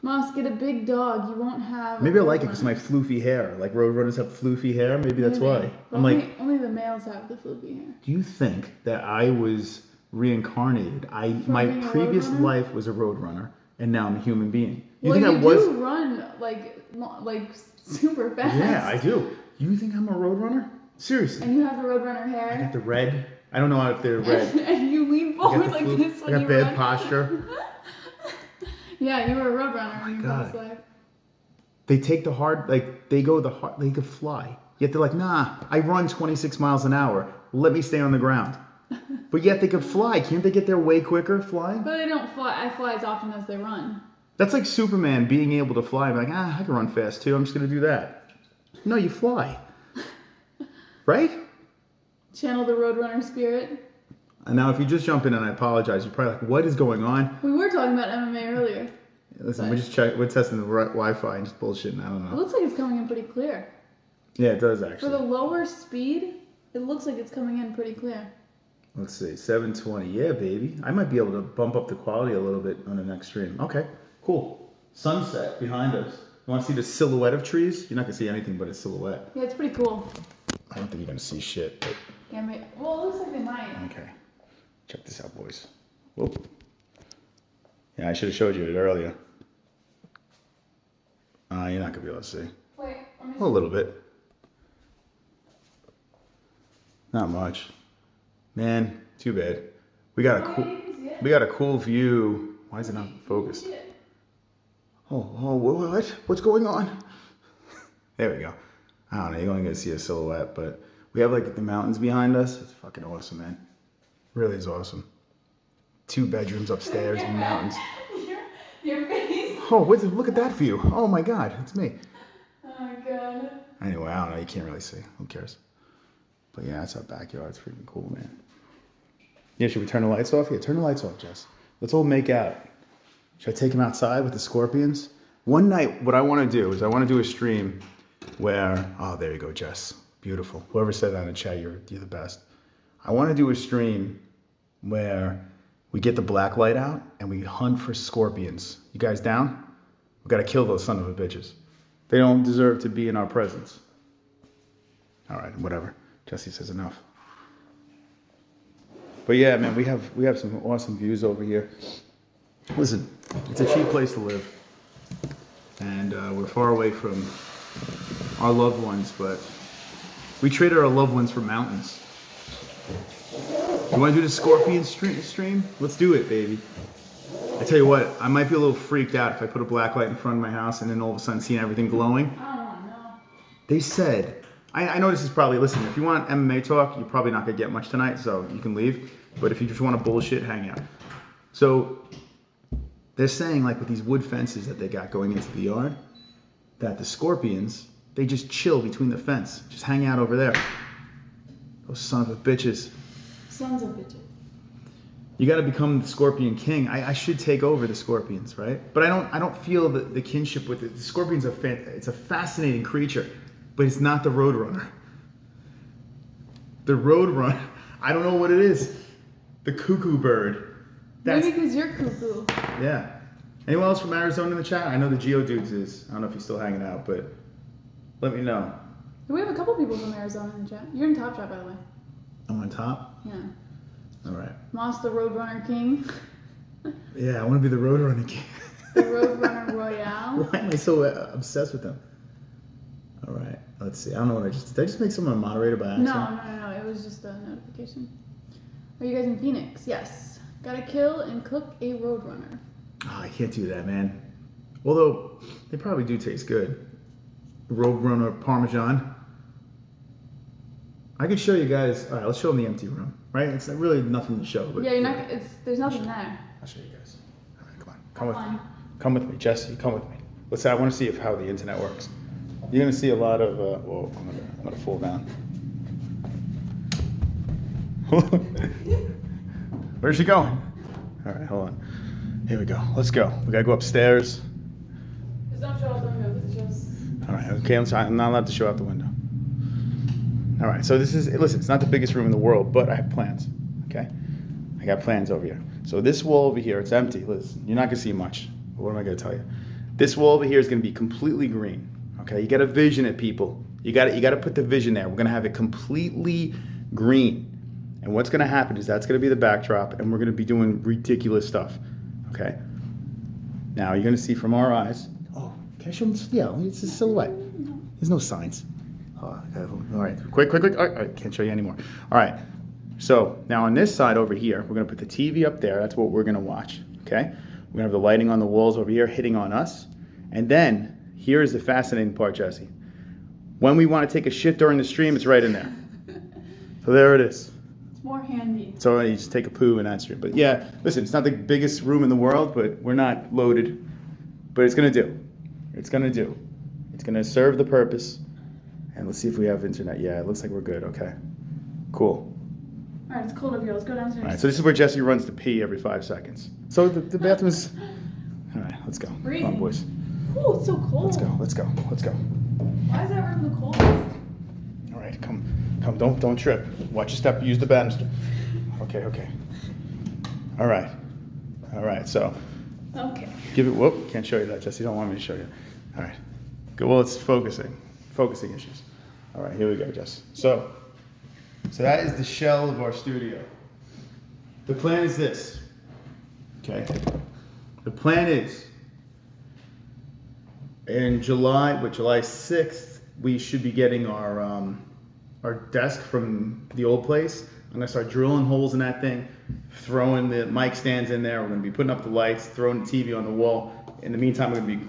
[SPEAKER 2] Moss, get a big dog. You won't have.
[SPEAKER 1] Maybe I like it because my floofy hair. Like Roadrunners have floofy hair. Maybe that's why. I'm
[SPEAKER 2] only,
[SPEAKER 1] like,
[SPEAKER 2] only the males have the floofy hair.
[SPEAKER 1] do you think that I was reincarnated? My
[SPEAKER 2] being a
[SPEAKER 1] previous
[SPEAKER 2] Roadrunner?
[SPEAKER 1] life was a Roadrunner, and now I'm a human being. You
[SPEAKER 2] Well,
[SPEAKER 1] think
[SPEAKER 2] you
[SPEAKER 1] I was?
[SPEAKER 2] do run like super fast.
[SPEAKER 1] Yeah, I do. You think I'm a Roadrunner? Seriously.
[SPEAKER 2] And you have the Roadrunner
[SPEAKER 1] I
[SPEAKER 2] hair.
[SPEAKER 1] got the red. I don't know if they're red.
[SPEAKER 2] And you lean
[SPEAKER 1] I got
[SPEAKER 2] forward
[SPEAKER 1] the
[SPEAKER 2] like
[SPEAKER 1] floof.
[SPEAKER 2] this when
[SPEAKER 1] I got
[SPEAKER 2] you
[SPEAKER 1] bad
[SPEAKER 2] run.
[SPEAKER 1] posture.
[SPEAKER 2] Yeah, you were a Roadrunner in your
[SPEAKER 1] God.
[SPEAKER 2] past life.
[SPEAKER 1] They take the hard, like, they could fly. Yet they're like, nah, I run 26 miles an hour. Let me stay on the ground. But yet they could fly. Can't they get there way quicker flying?
[SPEAKER 2] But they don't fly. I fly as often as they run.
[SPEAKER 1] That's like Superman being able to fly. I'm like, I can run fast too. I'm just going to do that. No, you fly. Right?
[SPEAKER 2] Channel the Roadrunner spirit.
[SPEAKER 1] And now if you just jump in, and I apologize, you're probably like, what is going on?
[SPEAKER 2] We were talking about MMA earlier.
[SPEAKER 1] Listen, we're testing the Wi-Fi and just bullshitting. I don't
[SPEAKER 2] It
[SPEAKER 1] know.
[SPEAKER 2] looks like it's coming in pretty clear.
[SPEAKER 1] Yeah, it does
[SPEAKER 2] For
[SPEAKER 1] actually.
[SPEAKER 2] the lower speed, it looks like it's coming in pretty clear.
[SPEAKER 1] Let's see, 720. Yeah, baby. I might be able to bump up the quality a little bit on the next stream. Okay, cool. Sunset behind us. You want to see the silhouette of trees? You're not gonna see anything but a silhouette.
[SPEAKER 2] Yeah, it's pretty cool.
[SPEAKER 1] I don't think you're gonna see shit. But...
[SPEAKER 2] Yeah, well, it looks like they might.
[SPEAKER 1] Okay. Check this out, boys. Whoop. Yeah, I should have showed you it earlier. You're not gonna be able to see.
[SPEAKER 2] Wait, let me
[SPEAKER 1] A little bit. Not much. Man, too bad. We got a cool view. Why is it not focused? Oh, what? What's going on? There we go. I don't know. You're only gonna see a silhouette, but we have like the mountains behind us. It's fucking awesome, man. Really is awesome. 2 bedrooms upstairs in the mountains.
[SPEAKER 2] Your face.
[SPEAKER 1] Oh, look at that view. Oh my God, it's me.
[SPEAKER 2] Oh my God.
[SPEAKER 1] Anyway, I don't know. You can't really see. Who cares? But yeah, that's our backyard. It's freaking cool, man. Yeah, should we turn the lights off? Yeah, turn the lights off, Jess. Let's all make out. Should I take him outside with the scorpions? One night, what I want to do is I want to do a stream where... Oh, there you go, Jess. Beautiful. Whoever said that in the chat, you're the best. I want to do a stream where we get the black light out and we hunt for scorpions. You guys down? We got to kill those son of a bitches. They don't deserve to be in our presence. All right, whatever. Jessie says enough. But yeah, man, we have some awesome views over here. Listen, it's a cheap place to live, and we're far away from our loved ones, but we traded our loved ones for mountains. You want to do the scorpion stream? Let's do it, baby. I tell you what, I might be a little freaked out if I put a black light in front of my house and then all of a sudden seeing everything glowing.
[SPEAKER 2] Oh no.
[SPEAKER 1] They said, I know this is probably, listen, if you want MMA talk, you're probably not going to get much tonight, so you can leave. But if you just want to bullshit, hang out. So they're saying, like with these wood fences that they got going into the yard, that the scorpions, they just chill between the fence, just hang out over there. Those son of a bitches.
[SPEAKER 2] Sons of bitches.
[SPEAKER 1] You got to become the Scorpion King. I should take over the scorpions, right? But I don't feel the kinship with it. The scorpion's it's a fascinating creature, but it's not the Roadrunner. The Roadrunner, I don't know what it is. The cuckoo bird.
[SPEAKER 2] Maybe because you're cuckoo.
[SPEAKER 1] Yeah. Anyone else from Arizona in the chat? I know the Geo Dudes is. I don't know if he's still hanging out, but let me know.
[SPEAKER 2] We have a couple people from Arizona in the chat. You're in Top Shot, by the way.
[SPEAKER 1] I'm on top?
[SPEAKER 2] Yeah.
[SPEAKER 1] All right.
[SPEAKER 2] Moss the Roadrunner King.
[SPEAKER 1] Yeah, I want to be the Roadrunner King.
[SPEAKER 2] The Roadrunner Royale.
[SPEAKER 1] Why am I so obsessed with them? All right. Let's see. I don't know what did I just make someone a moderator by accident?
[SPEAKER 2] No. It was just a notification. Are you guys in Phoenix? Yes. Gotta kill and cook a Roadrunner.
[SPEAKER 1] Oh, I can't do that, man. Although, they probably do taste good. Roadrunner Parmesan. I could show you guys. All right, let's show them the empty room. Right? It's really nothing to show. But
[SPEAKER 2] yeah, there's nothing there.
[SPEAKER 1] I'll show you guys. All right, come on. Come with me. Come with me, Jessie. Come with me. Let's. I want to see how the internet works. You're gonna see a lot of. Whoa, I'm gonna fall down. Where's she going? All right, hold on. Here we go. Let's go. We gotta go upstairs.
[SPEAKER 2] Just don't show out the window because it shows.
[SPEAKER 1] All right. Okay. I'm not allowed to show out the window. All right. So listen. It's not the biggest room in the world, but I have plans. Okay. I got plans over here. So this wall over here, it's empty. Listen, you're not gonna see much. But what am I gonna tell you? This wall over here is gonna be completely green. Okay. You gotta vision it, people. You gotta put the vision there. We're gonna have it completely green. And what's gonna happen is that's gonna be the backdrop, and we're gonna be doing ridiculous stuff. Okay. Now you're gonna see from our eyes. Oh, can I show them? Yeah, it's a silhouette. There's no signs. Oh, all right, quick. All right, can't show you anymore. All right. So now on this side over here, we're gonna put the TV up there. That's what we're gonna watch. Okay. We're gonna have the lighting on the walls over here hitting on us, and then here is the fascinating part, Jessie. When we want to take a shit during the stream, it's right in there. So there it is.
[SPEAKER 2] More handy.
[SPEAKER 1] So you just take a poo in that stream. But yeah, listen, it's not the biggest room in the world, but we're not loaded. But it's gonna do. It's gonna do. It's gonna serve the purpose. And let's see if we have internet. Yeah, it looks like we're good. Okay. Cool.
[SPEAKER 2] Alright, it's cold up here. Let's go downstairs.
[SPEAKER 1] All right, so this is where Jessie runs to pee every 5 seconds. So the bathroom's... All right, let's go. Come on, boys.
[SPEAKER 2] Ooh, it's so cold.
[SPEAKER 1] Let's go.
[SPEAKER 2] Why is that room the coldest?
[SPEAKER 1] All right, come. Don't trip. Watch your step. Use the banister. Okay. All right, so...
[SPEAKER 2] Okay.
[SPEAKER 1] Give it, whoop, can't show you that, Jessie, don't want me to show you. All right, good, well, it's focusing issues. All right, here we go, Jess. So that is the shell of our studio. The plan is this, okay? The plan is, in July 6th, we should be getting our desk from the old place. I'm gonna start drilling holes in that thing, throwing the mic stands in there. We're gonna be putting up the lights, throwing the TV on the wall. In the meantime, we're gonna be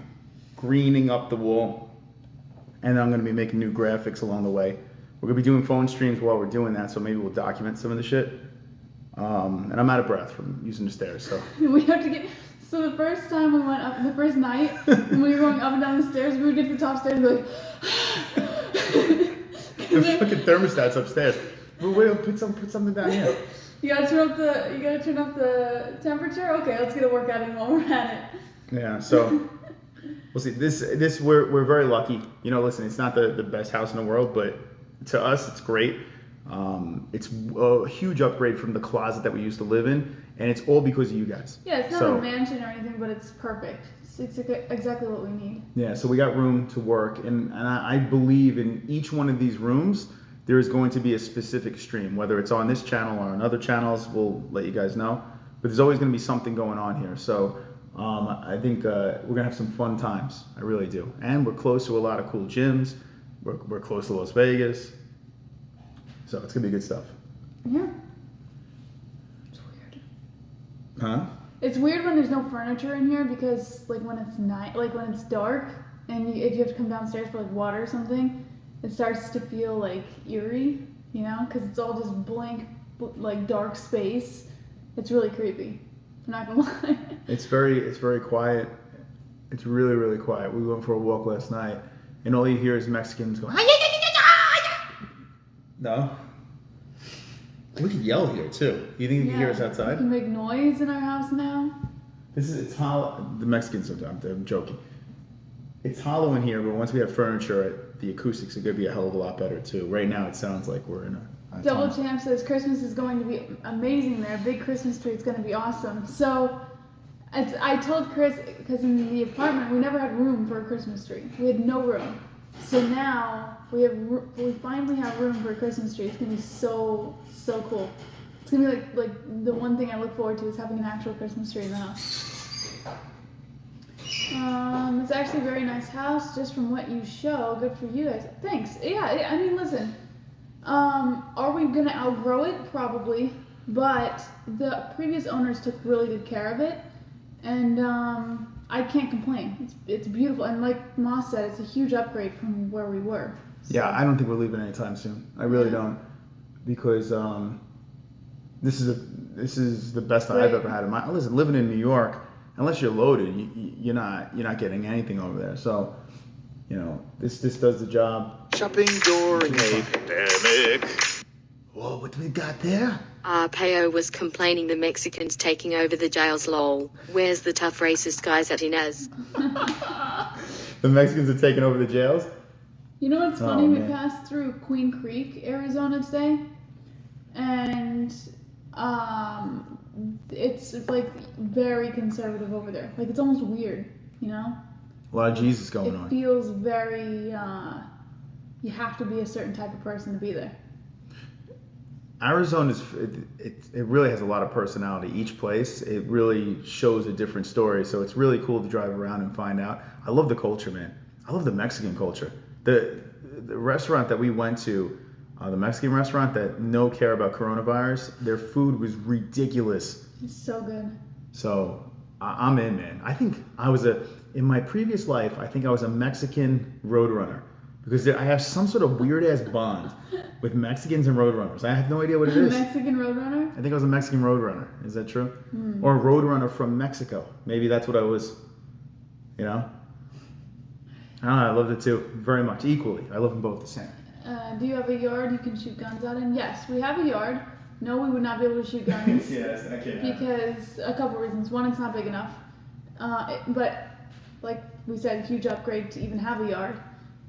[SPEAKER 1] greening up the wall, and I'm gonna be making new graphics along the way. We're gonna be doing phone streams while we're doing that, so maybe we'll document some of the shit. And I'm out of breath from using the stairs, so.
[SPEAKER 2] We have to get. So the first time we went up, the first night when we were going up and down the stairs, we would get to the top stairs and be like.
[SPEAKER 1] The fucking thermostat's upstairs. Wait, put something down here.
[SPEAKER 2] You gotta turn up the temperature. Okay, let's get a workout in while we're at it.
[SPEAKER 1] Yeah, so we'll see. This we're very lucky. You know, listen, it's not the best house in the world, but to us it's great. It's a huge upgrade from the closet that we used to live in, and it's all because of you guys.
[SPEAKER 2] Yeah, it's not a mansion or anything, but it's perfect. It's exactly what we need. Yeah,
[SPEAKER 1] so we got room to work, and I believe in each one of these rooms there is going to be a specific stream, whether it's on this channel or on other channels, we'll let you guys know. But there's always going to be something going on here. So I think we're going to have some fun times. I really do. And we're close to a lot of cool gyms. We're close to Las Vegas. So it's going to be good stuff.
[SPEAKER 2] Yeah. It's weird.
[SPEAKER 1] Huh?
[SPEAKER 2] It's weird when there's no furniture in here because like when it's night, like when it's dark and if you have to come downstairs for like water or something, it starts to feel like eerie, you know, because it's all just blank, like dark space. It's really creepy. I'm not gonna lie. It's
[SPEAKER 1] very quiet. It's really, really quiet. We went for a walk last night, and all you hear is Mexicans going. No. We could yell here too. You think you can hear us outside?
[SPEAKER 2] We can make noise in our house now.
[SPEAKER 1] It's hollow. The Mexicans sometimes. I'm joking. It's hollow in here, but once we have furniture, the acoustics are going to be a hell of a lot better too. Right now, it sounds like we're in a
[SPEAKER 2] Double Champ says Christmas is going to be amazing there. Big Christmas tree is going to be awesome. So, I told Chris, because in the apartment we never had room for a Christmas tree. We had no room. So now we finally have room for a Christmas tree. It's going to be so cool. It's going to be like the one thing I look forward to is having an actual Christmas tree in the house. It's actually a very nice house, just from what you show. Good for you guys. Thanks. Yeah, I mean, listen. Are we gonna outgrow it? Probably. But the previous owners took really good care of it, and I can't complain. It's beautiful, and like Moss said, it's a huge upgrade from where we were. So.
[SPEAKER 1] Yeah, I don't think we're leaving anytime soon. I really don't, because this is the best I've ever had in my. Listen, living in New York. Unless you're loaded, you're not getting anything over there. So, you know, this does the job.
[SPEAKER 3] Shopping during a pandemic.
[SPEAKER 1] Whoa, what do we got there?
[SPEAKER 4] Peo was complaining the Mexicans taking over the jails, lol. Where's the tough racist guys at DIAZ?
[SPEAKER 1] The Mexicans are taking over the jails?
[SPEAKER 2] You know what's funny? We passed through Queen Creek, Arizona today, and it's like very conservative over there. Like it's almost weird, you know?
[SPEAKER 1] A lot of Jesus going on.
[SPEAKER 2] It feels very, you have to be a certain type of person to be there.
[SPEAKER 1] Arizona it really has a lot of personality. Each place, it really shows a different story. So it's really cool to drive around and find out. I love the culture, man. I love the Mexican culture. The restaurant that we went to, the Mexican restaurant that no care about coronavirus, their food was ridiculous.
[SPEAKER 2] It's so good.
[SPEAKER 1] So I'm in, man. I think in my previous life, I think I was a Mexican roadrunner. Because I have some sort of weird-ass bond with Mexicans and roadrunners. I have no idea what it is.
[SPEAKER 2] Mexican roadrunner?
[SPEAKER 1] I think I was a Mexican roadrunner. Is that true? Or a roadrunner from Mexico. Maybe that's what I was, you know? I don't know. I love the two very much, equally. I love them both the same.
[SPEAKER 2] Do you have a yard you can shoot guns out in? Yes, we have a yard. No, we would not be able to shoot guns.
[SPEAKER 1] Yes, I can't.
[SPEAKER 2] Because a couple reasons. One, it's not big enough. But like we said, huge upgrade to even have a yard.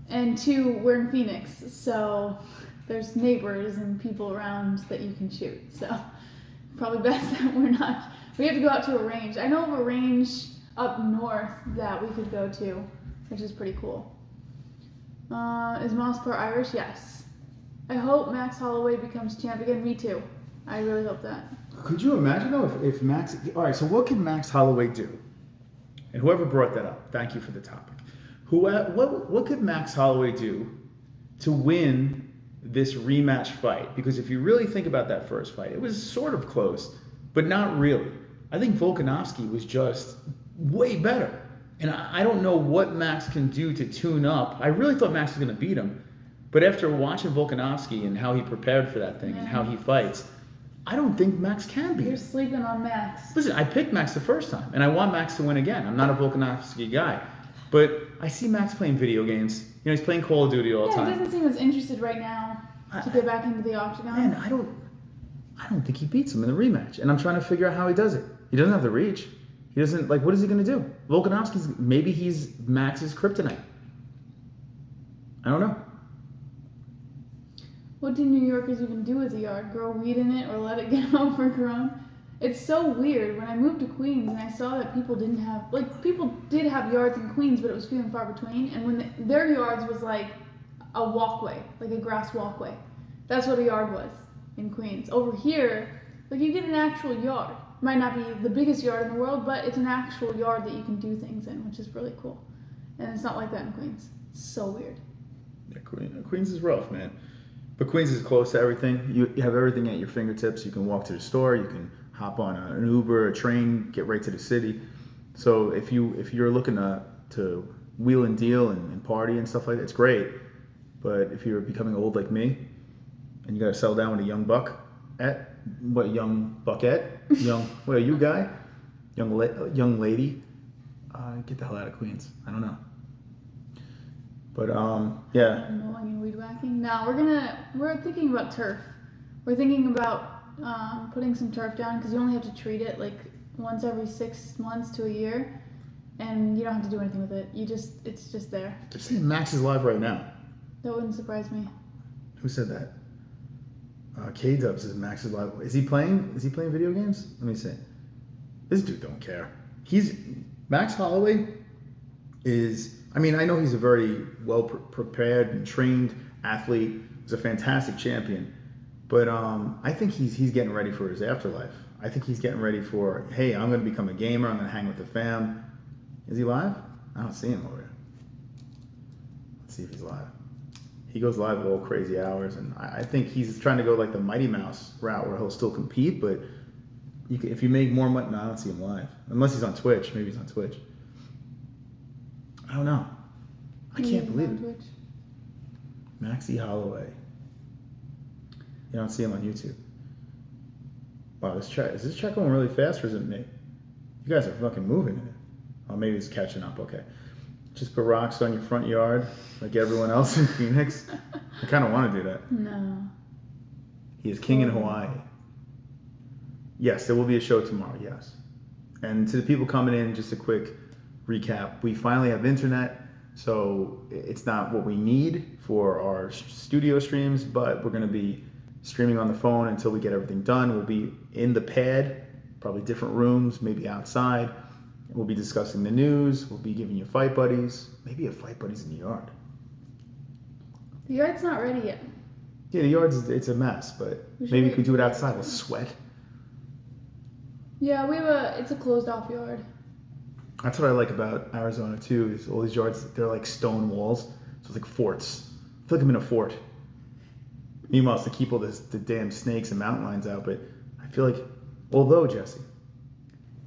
[SPEAKER 2] And two, we're in Phoenix, so there's neighbors and people around that you can shoot. So probably best that we're not. We have to go out to a range. I know of a range up north that we could go to, which is pretty cool. Is Moss part Irish? Yes. I hope Max Holloway becomes champ again. Me too. I really hope that.
[SPEAKER 1] Could you imagine though if Max? All right, so what can Max Holloway do? And whoever brought that up, thank you for the topic. What could Max Holloway do to win this rematch fight? Because if you really think about that first fight, it was sort of close, but not really. I think Volkanovski was just way better. And I don't know what Max can do to tune up. I really thought Max was going to beat him. But after watching Volkanovski and how he prepared for that thing and how he fights, I don't think Max can beat him.
[SPEAKER 2] You're sleeping on Max.
[SPEAKER 1] Listen, I picked Max the first time, and I want Max to win again. I'm not a Volkanovski guy. But I see Max playing video games. You know, he's playing Call of Duty all the time.
[SPEAKER 2] Yeah, he doesn't seem as interested right now to get back into the octagon.
[SPEAKER 1] Man, I don't think he beats him in the rematch. And I'm trying to figure out how he does it. He doesn't have the reach. He doesn't, like, what is he going to do? Volkanovski's, maybe he's Max's kryptonite. I don't know.
[SPEAKER 2] What do New Yorkers even do with a yard? Grow weed in it or let it get overgrown? It's so weird. When I moved to Queens and I saw that people didn't have, like, people did have yards in Queens, but it was few and far between. And when their yards was like a walkway, like a grass walkway. That's what a yard was in Queens. Over here, like, you get an actual yard. Might not be the biggest yard in the world, but it's an actual yard that you can do things in, which is really cool. And it's not like that in Queens. It's so weird.
[SPEAKER 1] Yeah, Queens is rough, man. But Queens is close to everything. You have everything at your fingertips. You can walk to the store. You can hop on an Uber, a train, get right to the city. So if you're looking to wheel and deal and party and stuff like that, it's great. But if you're becoming old like me and you got to settle down with a young buckette? What are you, guy? Young lady? Get the hell out of Queens. I don't know. But yeah.
[SPEAKER 2] Mowing and weed whacking. Now we're thinking about turf. We're thinking about putting some turf down because you only have to treat it like once every 6 months to a year, and you don't have to do anything with it. It's just there.
[SPEAKER 1] They're saying Max is live right now.
[SPEAKER 2] That wouldn't surprise me.
[SPEAKER 1] Who said that? K-Dub says Max is live. Is he playing video games? Let me see. This dude don't care. Max Holloway is, I mean, I know he's a very well prepared and trained athlete. He's a fantastic champion. But I think he's getting ready for his afterlife. I think he's getting ready for, hey, I'm going to become a gamer. I'm going to hang with the fam. Is he live? I don't see him over here. Let's see if he's live. He goes live at all crazy hours, and I think he's trying to go like the Mighty Mouse route where he'll still compete, but if you make more money, no, I don't see him live. Unless he's on Twitch. Maybe he's on Twitch. I don't know. I can't believe it.
[SPEAKER 2] Twitch.
[SPEAKER 1] Maxie Holloway. You don't see him on YouTube. Wow, is this chat going really fast or is it me? You guys are fucking moving in it. Oh, maybe it's catching up. Okay. Just put rocks on your front yard like everyone else in Phoenix. I kind of want to do that.
[SPEAKER 2] No.
[SPEAKER 1] He is king in Hawaii. Yes, there will be a show tomorrow, yes. And to the people coming in, just a quick recap. We finally have internet, so it's not what we need for our studio streams, but we're going to be streaming on the phone until we get everything done. We'll be in the pad, probably different rooms, maybe outside. We'll be discussing the news. We'll be giving you fight buddies. Maybe a fight buddies in the yard.
[SPEAKER 2] The yard's not ready yet.
[SPEAKER 1] Yeah, the yard's it's a mess, but maybe we could do it outside. We'll sweat.
[SPEAKER 2] Yeah, it's a closed off yard.
[SPEAKER 1] That's what I like about Arizona too, is all these yards, they're like stone walls. So it's like forts. I feel like I'm in a fort. Meanwhile, it's to keep all the damn snakes and mountain lions out, but I feel like, although, Jesse,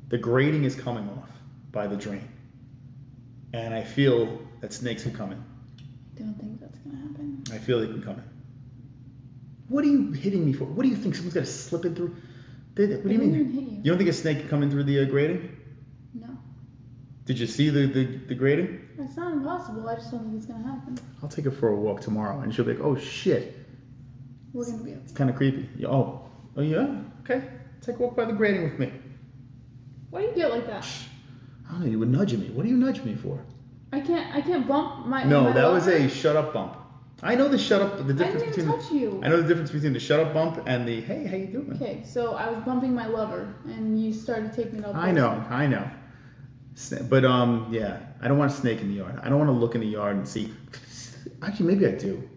[SPEAKER 1] the grading is coming off by the drain. And I feel that snakes can come in.
[SPEAKER 2] Don't think that's going to happen.
[SPEAKER 1] I feel they can come in. What are you hitting me for? What do you think? Someone's got to slip in through? What do you mean?
[SPEAKER 2] Even hit you.
[SPEAKER 1] You don't think a snake can come in through the grading?
[SPEAKER 2] No.
[SPEAKER 1] Did you see the grading?
[SPEAKER 2] It's not impossible. I just don't think it's going to happen.
[SPEAKER 1] I'll take her for a walk tomorrow, and she'll be like, oh, shit.
[SPEAKER 2] We're going to be okay.
[SPEAKER 1] It's kind of creepy. Oh, Oh yeah? Okay. Take a walk by the grating with me.
[SPEAKER 2] Why do you get like that?
[SPEAKER 1] I don't know, you were nudging me. What do you nudge me for?
[SPEAKER 2] I can't bump my.
[SPEAKER 1] No,
[SPEAKER 2] my
[SPEAKER 1] that was
[SPEAKER 2] lover?
[SPEAKER 1] a shut up bump. I know the shut up, the difference
[SPEAKER 2] I didn't
[SPEAKER 1] between
[SPEAKER 2] even touch you.
[SPEAKER 1] I know the difference between the shut up bump and the hey, how you doing?
[SPEAKER 2] Okay, so I was bumping my lover, and you started taking it up.
[SPEAKER 1] I know. But yeah, I don't want a snake in the yard. I don't want to look in the yard and see. Actually, maybe I do.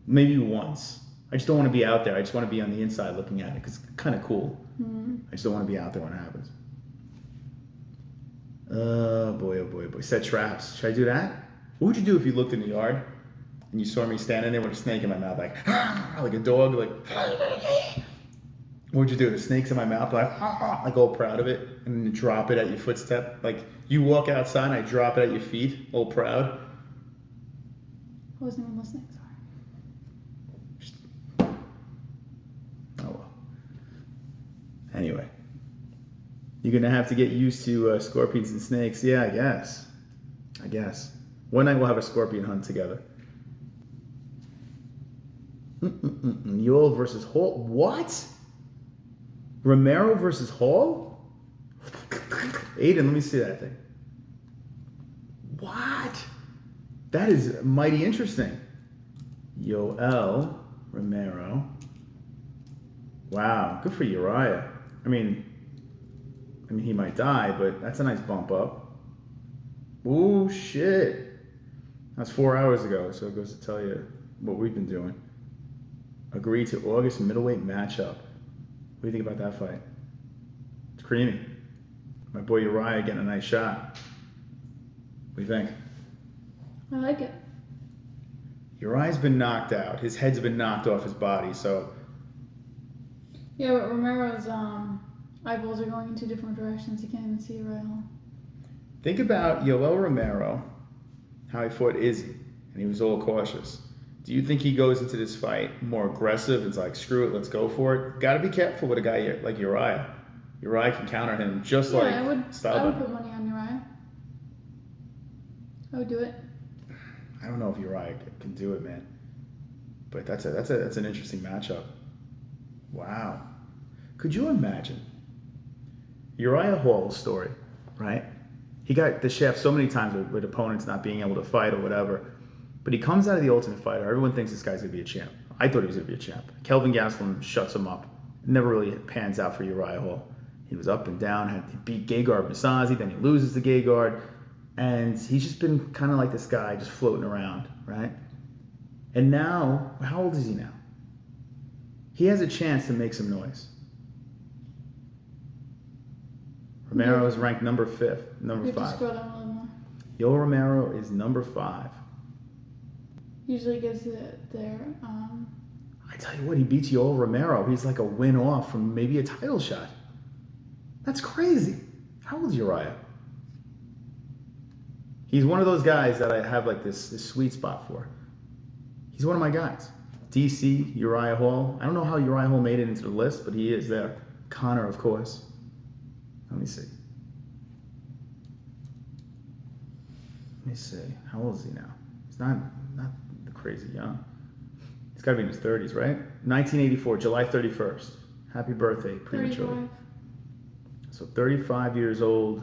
[SPEAKER 1] Maybe once. I just don't want to be out there. I just want to be on the inside looking at it because it's kind of cool. I just don't want to be out there when it happens. Oh boy. Set traps. Should I do that? What would you do if you looked in the yard and you saw me standing there with a snake in my mouth, like a dog, like? What would you do? The snake's in my mouth, like all proud of it, and then drop it at your footstep. Like you walk outside, and I drop it at your feet, all proud.
[SPEAKER 2] I wasn't even listening. Sorry.
[SPEAKER 1] Oh well. Anyway, you're gonna have to get used to scorpions and snakes. Yeah, I guess. One night we'll have a scorpion hunt together. Yoel versus Hall. What? Romero versus Hall? Aiden, let me see that thing. What? That is mighty interesting. Yoel Romero. Wow, good for Uriah. I mean, he might die, but that's a nice bump up. Ooh, shit. That's 4 hours ago, so it goes to tell you what we've been doing. Agreed to August middleweight matchup. What do you think about that fight? It's creamy. My boy Uriah getting a nice shot. What do you think?
[SPEAKER 2] I like it.
[SPEAKER 1] Uriah's been knocked out. His head's been knocked off his body, so.
[SPEAKER 2] Yeah, but Romero's eyeballs are going in two different directions. You can't even see it right on.
[SPEAKER 1] Think about Yoel Romero, how he fought Izzy, and he was all cautious. Do you think he goes into this fight more aggressive? It's like, screw it, let's go for it. Got to be careful with a guy like Uriah. Uriah can counter him just like
[SPEAKER 2] I would
[SPEAKER 1] Stylebender.
[SPEAKER 2] put money on Uriah. I would do it.
[SPEAKER 1] I don't know if Uriah can do it, man. But that's an interesting matchup. Wow. Could you imagine Uriah Hall's story, right? He got the shaft so many times with opponents not being able to fight or whatever. But he comes out of the Ultimate Fighter. Everyone thinks this guy's going to be a champ. I thought he was going to be a champ. Kelvin Gastelum shuts him up. It never really pans out for Uriah Hall. He was up and down, had to beat Gegard Mousasi, then he loses to Gegard. And he's just been kind of like this guy just floating around, right? And now, how old is he now? He has a chance to make some noise. Romero is ranked number 5. Number 5.
[SPEAKER 2] Just scroll down a little more.
[SPEAKER 1] Yoel Romero is number 5.
[SPEAKER 2] Usually gets it there.
[SPEAKER 1] I tell you what, he beats Yoel Romero. He's like a win off from maybe a title shot. That's crazy. How old is Uriah? He's one of those guys that I have like this sweet spot for. He's one of my guys. DC, Uriah Hall. I don't know how Uriah Hall made it into the list, but he is there. Conor, of course. Let me see. How old is he now? He's not crazy young. He's got to be in his 30s, right? 1984, July 31st. Happy birthday, prematurely.
[SPEAKER 2] 35.
[SPEAKER 1] So 35 years old.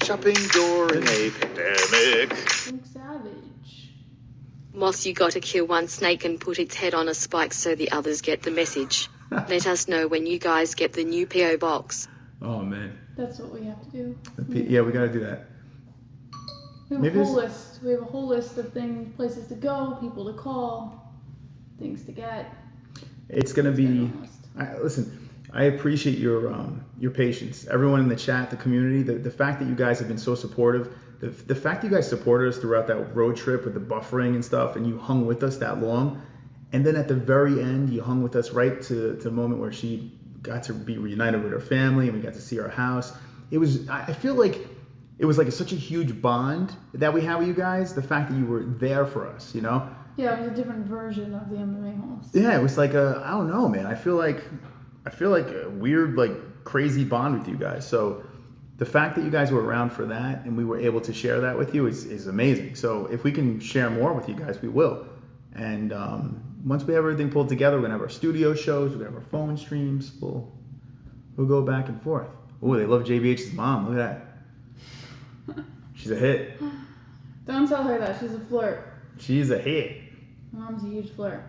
[SPEAKER 3] Shopping during a pandemic.
[SPEAKER 2] Think savage.
[SPEAKER 4] Moss, you gotta kill one snake and put its head on a spike so the others get the message. Let us know when you guys get the new P.O. box.
[SPEAKER 1] Oh, man.
[SPEAKER 2] That's what we have to do.
[SPEAKER 1] Yeah, we got to do that.
[SPEAKER 2] We have a whole list. We have a whole list of things, places to go, people to call, things to get.
[SPEAKER 1] It's going to be... Listen, I appreciate your patience. Everyone in the chat, the community, the fact that you guys have been so supportive, the fact that you guys supported us throughout that road trip with the buffering and stuff, and you hung with us that long, and then at the very end, you hung with us right to the moment where she got to be reunited with her family, and we got to see our house. I feel like it was like such a huge bond that we had with you guys. The fact that you were there for us, you know?
[SPEAKER 2] Yeah, it was a different version of the MMA-Holes.
[SPEAKER 1] Yeah, it was like I don't know, man. I feel like a weird, like crazy bond with you guys. So the fact that you guys were around for that and we were able to share that with you is amazing. So if we can share more with you guys, we will. And once we have everything pulled together, we're gonna have our studio shows, we're gonna have our phone streams. We'll go back and forth. Oh, they love JBH's mom. Look at that. She's a hit.
[SPEAKER 2] Don't tell her that. She's a flirt.
[SPEAKER 1] She's a hit.
[SPEAKER 2] My mom's a huge flirt.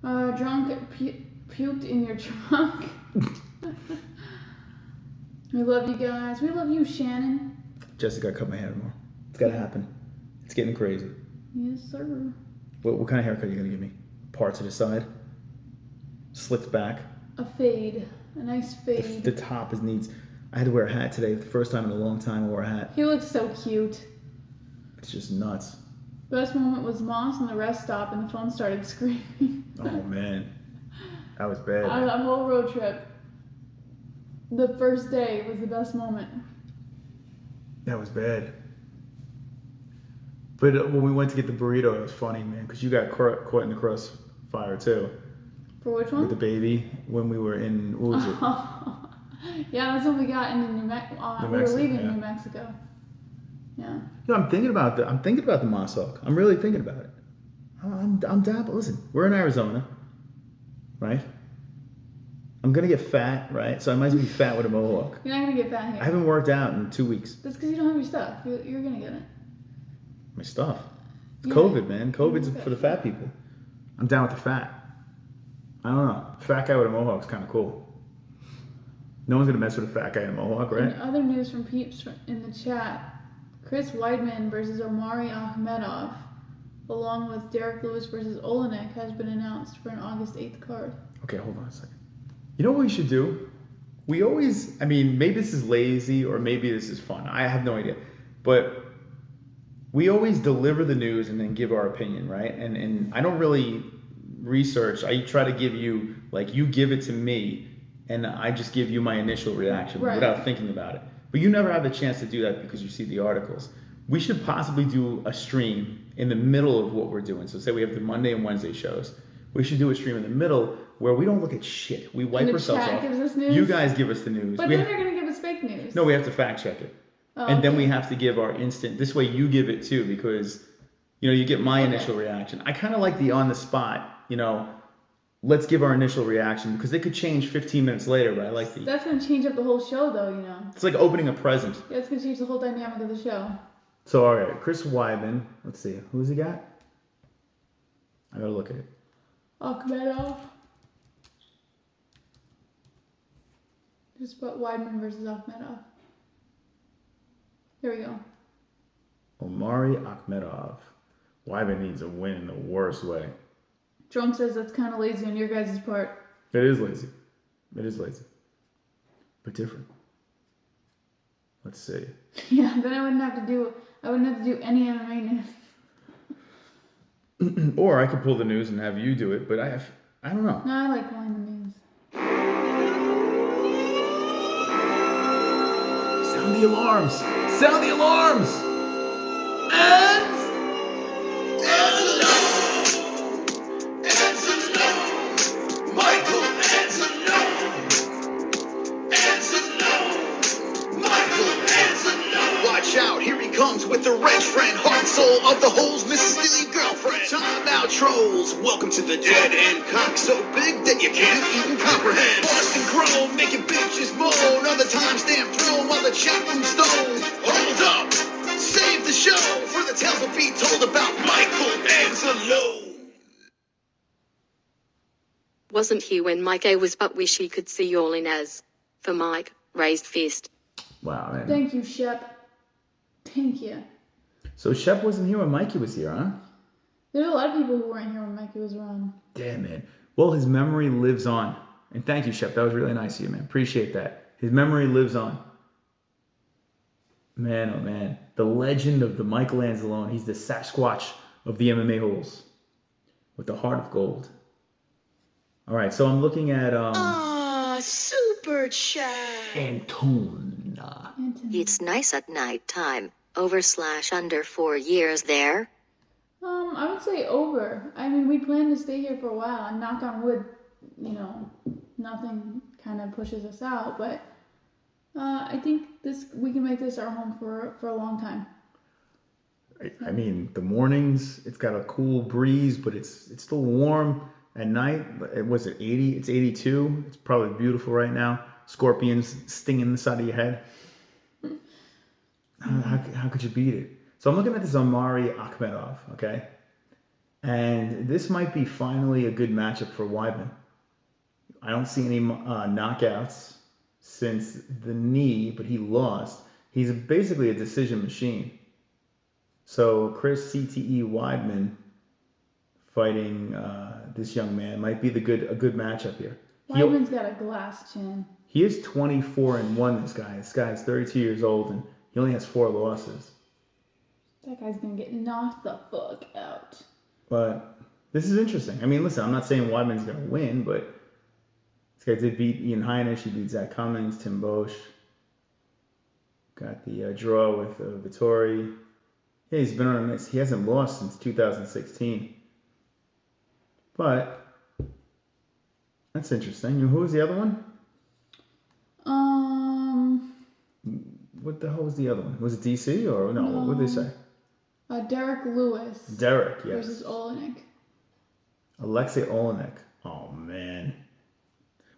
[SPEAKER 2] Drunk puked in your trunk. We love you guys. We love you, Shannon.
[SPEAKER 1] Jessica, cut my hair tomorrow. It's gotta happen. It's getting crazy.
[SPEAKER 2] Yes, sir.
[SPEAKER 1] What kind of haircut are you gonna give me? Parts to the side? Slicked back?
[SPEAKER 2] A fade. A nice fade.
[SPEAKER 1] The top needs. I had to wear a hat today. The first time in a long time I wore a hat.
[SPEAKER 2] He looks so cute.
[SPEAKER 1] It's just nuts.
[SPEAKER 2] Best moment was Moss and the rest stopped and the phone started screaming.
[SPEAKER 1] Oh man, that was bad.
[SPEAKER 2] On the whole road trip, the first day was the best moment.
[SPEAKER 1] That was bad. But when we went to get the burrito, it was funny, man, because you got caught in the crossfire too.
[SPEAKER 2] For which one?
[SPEAKER 1] With the baby, when we were in, what was it?
[SPEAKER 2] Yeah, that's when we got into New Mexico. We were leaving New Mexico. Yeah.
[SPEAKER 1] No, I'm thinking about the Mohawk. I'm really thinking about it. I'm down. Listen, we're in Arizona, right? I'm gonna get fat, right? So I might as well be fat with a mohawk.
[SPEAKER 2] You're not gonna get fat here.
[SPEAKER 1] I haven't worked out in 2 weeks.
[SPEAKER 2] That's because you don't have your stuff. You're gonna get it.
[SPEAKER 1] My stuff. It's
[SPEAKER 2] Yeah.
[SPEAKER 1] COVID, man. COVID's for the fat people. I'm down with the fat. I don't know. Fat guy with a mohawk's kind of cool. No one's gonna mess with a fat guy in a mohawk, right?
[SPEAKER 2] And other news from peeps in the chat: Chris Weidman versus Omari Akhmedov, along with Derek Lewis versus Olenek, has been announced for an August 8th card.
[SPEAKER 1] Okay, hold on a second. You know what we should do? We always, I mean, maybe this is lazy or maybe this is fun. I have no idea. But we always deliver the news and then give our opinion, right? And I don't really research. I try to give you, like, you give it to me and I just give you my initial reaction without thinking about it. But you never have the chance to do that because you see the articles. We should possibly do a stream in the middle of what we're doing. So say we have the Monday and Wednesday shows. We should do a stream in the middle where we don't look at shit. We wipe ourselves off.
[SPEAKER 2] Gives us news?
[SPEAKER 1] You guys give us the news.
[SPEAKER 2] But then they're going to give us fake news.
[SPEAKER 1] No, we have to fact check it.
[SPEAKER 2] Oh,
[SPEAKER 1] and then we have to give our instant. This way you give it too because, you know, you get my initial reaction. I kind of like the on the spot, you know, let's give our initial reaction because it could change 15 minutes later, but I like the...
[SPEAKER 2] That's going to change up the whole show though, you know.
[SPEAKER 1] It's like opening a present.
[SPEAKER 2] Yeah, it's going to change the whole dynamic of the show.
[SPEAKER 1] So, all right, Chris Weidman. Let's see. Who's he got? I got to look at it.
[SPEAKER 2] Akhmedov. Just put Weidman versus Akhmedov. Here we go.
[SPEAKER 1] Omari Akhmedov. Weidman needs a win in the worst way.
[SPEAKER 2] Drunk says that's kind of lazy on your guys' part.
[SPEAKER 1] It is lazy. It is lazy. But different. Let's see.
[SPEAKER 2] Yeah, then I wouldn't have to do any MMA news.
[SPEAKER 1] Or I could pull the news and have you do it, but I don't know.
[SPEAKER 2] No, I like pulling the news.
[SPEAKER 1] Sound the alarms! Sound the alarms!
[SPEAKER 3] Comes with the wrench friend, heart and soul of the holes, Mrs. Silly girlfriend. Time out trolls, welcome to the dead end. Cock so big that you can't even comprehend. Bust and groan, making bitches moan. On the timestamp thrown while the chat room stone. Hold up, save the show, for the tales will be told about Michael Anzalone.
[SPEAKER 4] Wasn't here when Mike A was, but wish he could see y'all in as. For Mike, raised fist.
[SPEAKER 1] Wow, man.
[SPEAKER 2] Thank you, Shep. Thank you.
[SPEAKER 1] So Shep wasn't here when Mikey was here, huh?
[SPEAKER 2] There's a lot of people who weren't here when Mikey was around.
[SPEAKER 1] Damn, man. Well, his memory lives on. And thank you, Shep. That was really nice of you, man. Appreciate that. His memory lives on. Man, oh man. The legend of the Michael Anzalone. He's the Sasquatch of the MMA-Holes. With the heart of gold. All right, so I'm looking at...
[SPEAKER 3] Super chat.
[SPEAKER 1] Antone.
[SPEAKER 6] It's nice at night time. Over/under 4 years there.
[SPEAKER 2] I would say over. I mean, we plan to stay here for a while, and knock on wood, you know, nothing kind of pushes us out. But I think we can make this our home for a long time.
[SPEAKER 1] I mean, the mornings, it's got a cool breeze, but it's still warm at night. Was it 80? It's 82. It's probably beautiful right now. Scorpions stinging the side of your head. How could you beat it? So I'm looking at this Omari Akhmedov, okay? And this might be finally a good matchup for Weidman. I don't see any knockouts since the knee, but he lost. He's basically a decision machine. So CRIS CTE Weidman fighting this young man might be a good matchup here.
[SPEAKER 2] Weidman's got a glass chin.
[SPEAKER 1] He is 24-1. This guy. This guy's 32 years old and he only has 4 losses.
[SPEAKER 2] That guy's gonna get knocked the fuck out.
[SPEAKER 1] But this is interesting. I mean, listen, I'm not saying Weidman's gonna win, but this guy did beat Ian Heinisch. He beat Zach Cummings, Tim Bosch. Got the draw with Vittori. Yeah, he's been on a miss. He hasn't lost since 2016. But that's interesting. Who was the other one? What the hell was the other one? Was it DC or no? What did they say?
[SPEAKER 2] Derek Lewis.
[SPEAKER 1] Derek, yes.
[SPEAKER 2] Versus Olenek.
[SPEAKER 1] Alexei Olenek. Oh man.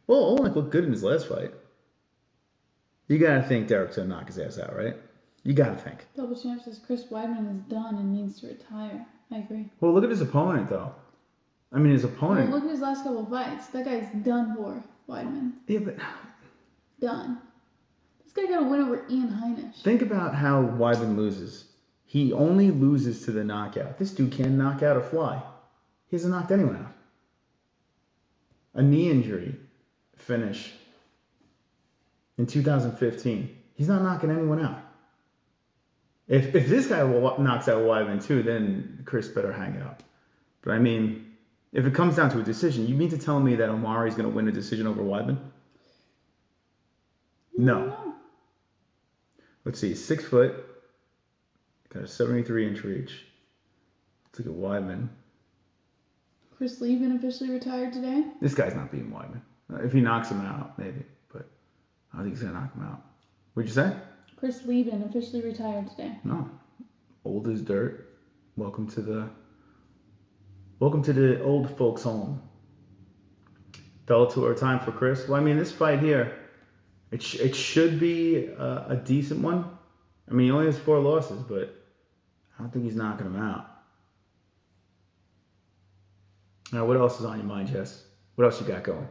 [SPEAKER 1] Well, Olenek looked good in his last fight. You gotta think Derek's gonna knock his ass out, right? You gotta think.
[SPEAKER 2] Double champ says Chris Weidman is done and needs to retire. I agree.
[SPEAKER 1] Well, look at his opponent though. I mean, his opponent.
[SPEAKER 2] Well, look at his last couple of fights. That guy's done for, Weidman.
[SPEAKER 1] Yeah, but
[SPEAKER 2] done. This guy got a win over Ian Heinisch.
[SPEAKER 1] Think about how Weidman loses. He only loses to the knockout. This dude can't knock out a fly. He hasn't knocked anyone out. A knee injury finish in 2015. He's not knocking anyone out. If this guy knocks out Weidman too, then Chris better hang it up. But I mean, if it comes down to a decision, you mean to tell me that Omari's going to win a decision over Weidman? No. Let's see, 6 foot, got a 73-inch reach. Let's look at Weidman.
[SPEAKER 2] Chris Lieben officially retired today.
[SPEAKER 1] This guy's not beating Weidman. If he knocks him out, maybe, but I don't think he's going to knock him out. What'd you say?
[SPEAKER 2] Chris Lieben officially retired today.
[SPEAKER 1] No. Old as dirt. Welcome to the old folks home. Bellator time for Chris. Well, I mean, this fight here, it should be a decent one. I mean, he only has 4 losses, but I don't think he's knocking him out. Now, what else is on your mind, Jess? What else you got going?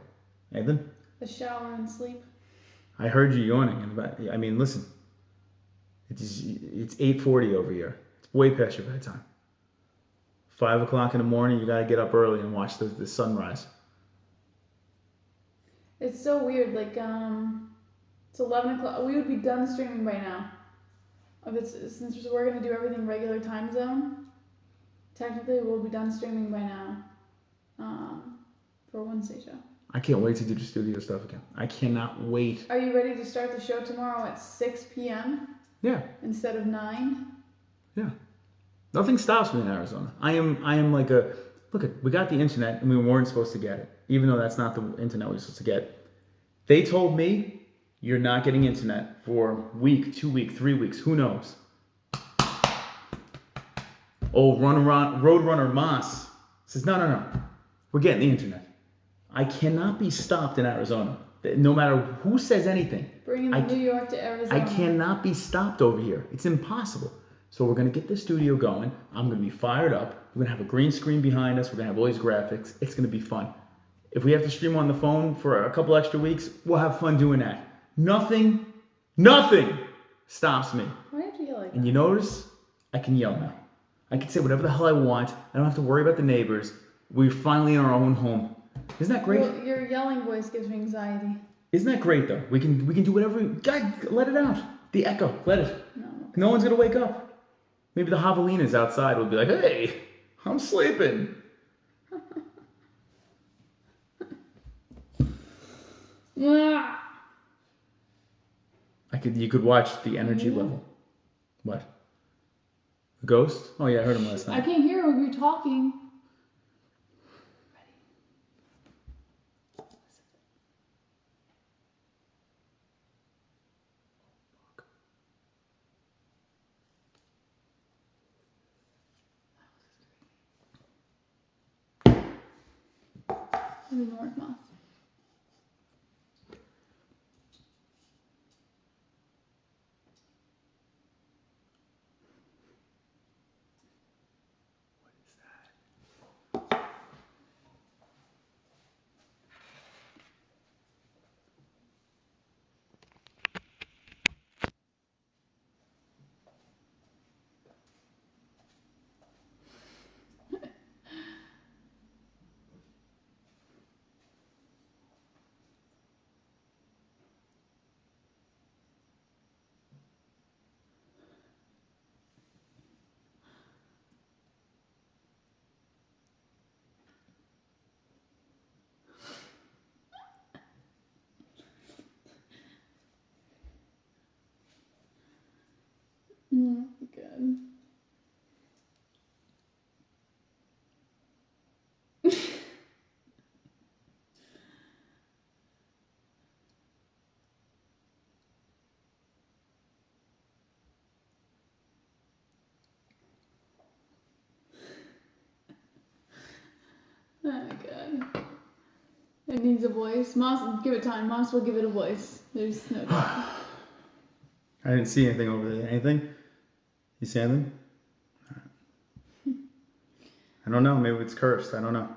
[SPEAKER 1] Nathan?
[SPEAKER 2] The shower and sleep.
[SPEAKER 1] I heard you yawning. I mean, listen. It's 8:40 over here. It's way past your bedtime. 5 o'clock in the morning, you got to get up early and watch the sunrise.
[SPEAKER 2] It's so weird. Like, it's 11 o'clock. We would be done streaming by now. Since we're going to do everything regular time zone, technically we'll be done streaming by now for Wednesday show.
[SPEAKER 1] I can't wait to do the studio stuff again. I cannot wait.
[SPEAKER 2] Are you ready to start the show tomorrow at 6 p.m.?
[SPEAKER 1] Yeah.
[SPEAKER 2] Instead of 9?
[SPEAKER 1] Yeah. Nothing stops me in Arizona. I am like we got the internet and we weren't supposed to get it, even though that's not the internet we were supposed to get. They told me you're not getting internet for a week, 2 weeks, 3 weeks, who knows? Oh, Roadrunner Moss says, no, we're getting the internet. I cannot be stopped in Arizona. No matter who says anything.
[SPEAKER 2] Bringing New York to Arizona.
[SPEAKER 1] I cannot be stopped over here. It's impossible. So we're going to get the studio going. I'm going to be fired up. We're going to have a green screen behind us. We're going to have all these graphics. It's going to be fun. If we have to stream on the phone for a couple extra weeks, we'll have fun doing that. Nothing stops me.
[SPEAKER 2] Why do you have to yell like that?
[SPEAKER 1] And you notice, I can yell now. I can say whatever the hell I want. I don't have to worry about the neighbors. We're finally in our own home. Isn't that great?
[SPEAKER 2] Well, your yelling voice gives me anxiety.
[SPEAKER 1] Isn't that great though? We can do whatever. God, let it out. The echo, let it. No one's gonna wake up. Maybe the javelinas outside will be like, "Hey, I'm sleeping."
[SPEAKER 2] Yeah.
[SPEAKER 1] You could watch the energy level. What? The ghost? Oh yeah, I heard him last night.
[SPEAKER 2] I can't hear when you're talking. Maybe north mouse. Good. Oh my god. It needs a voice. Moss, give it time. Moss will give it a voice. There's no doubt.
[SPEAKER 1] I didn't see anything over there. Anything? You see anything? I don't know. Maybe it's cursed. I don't know.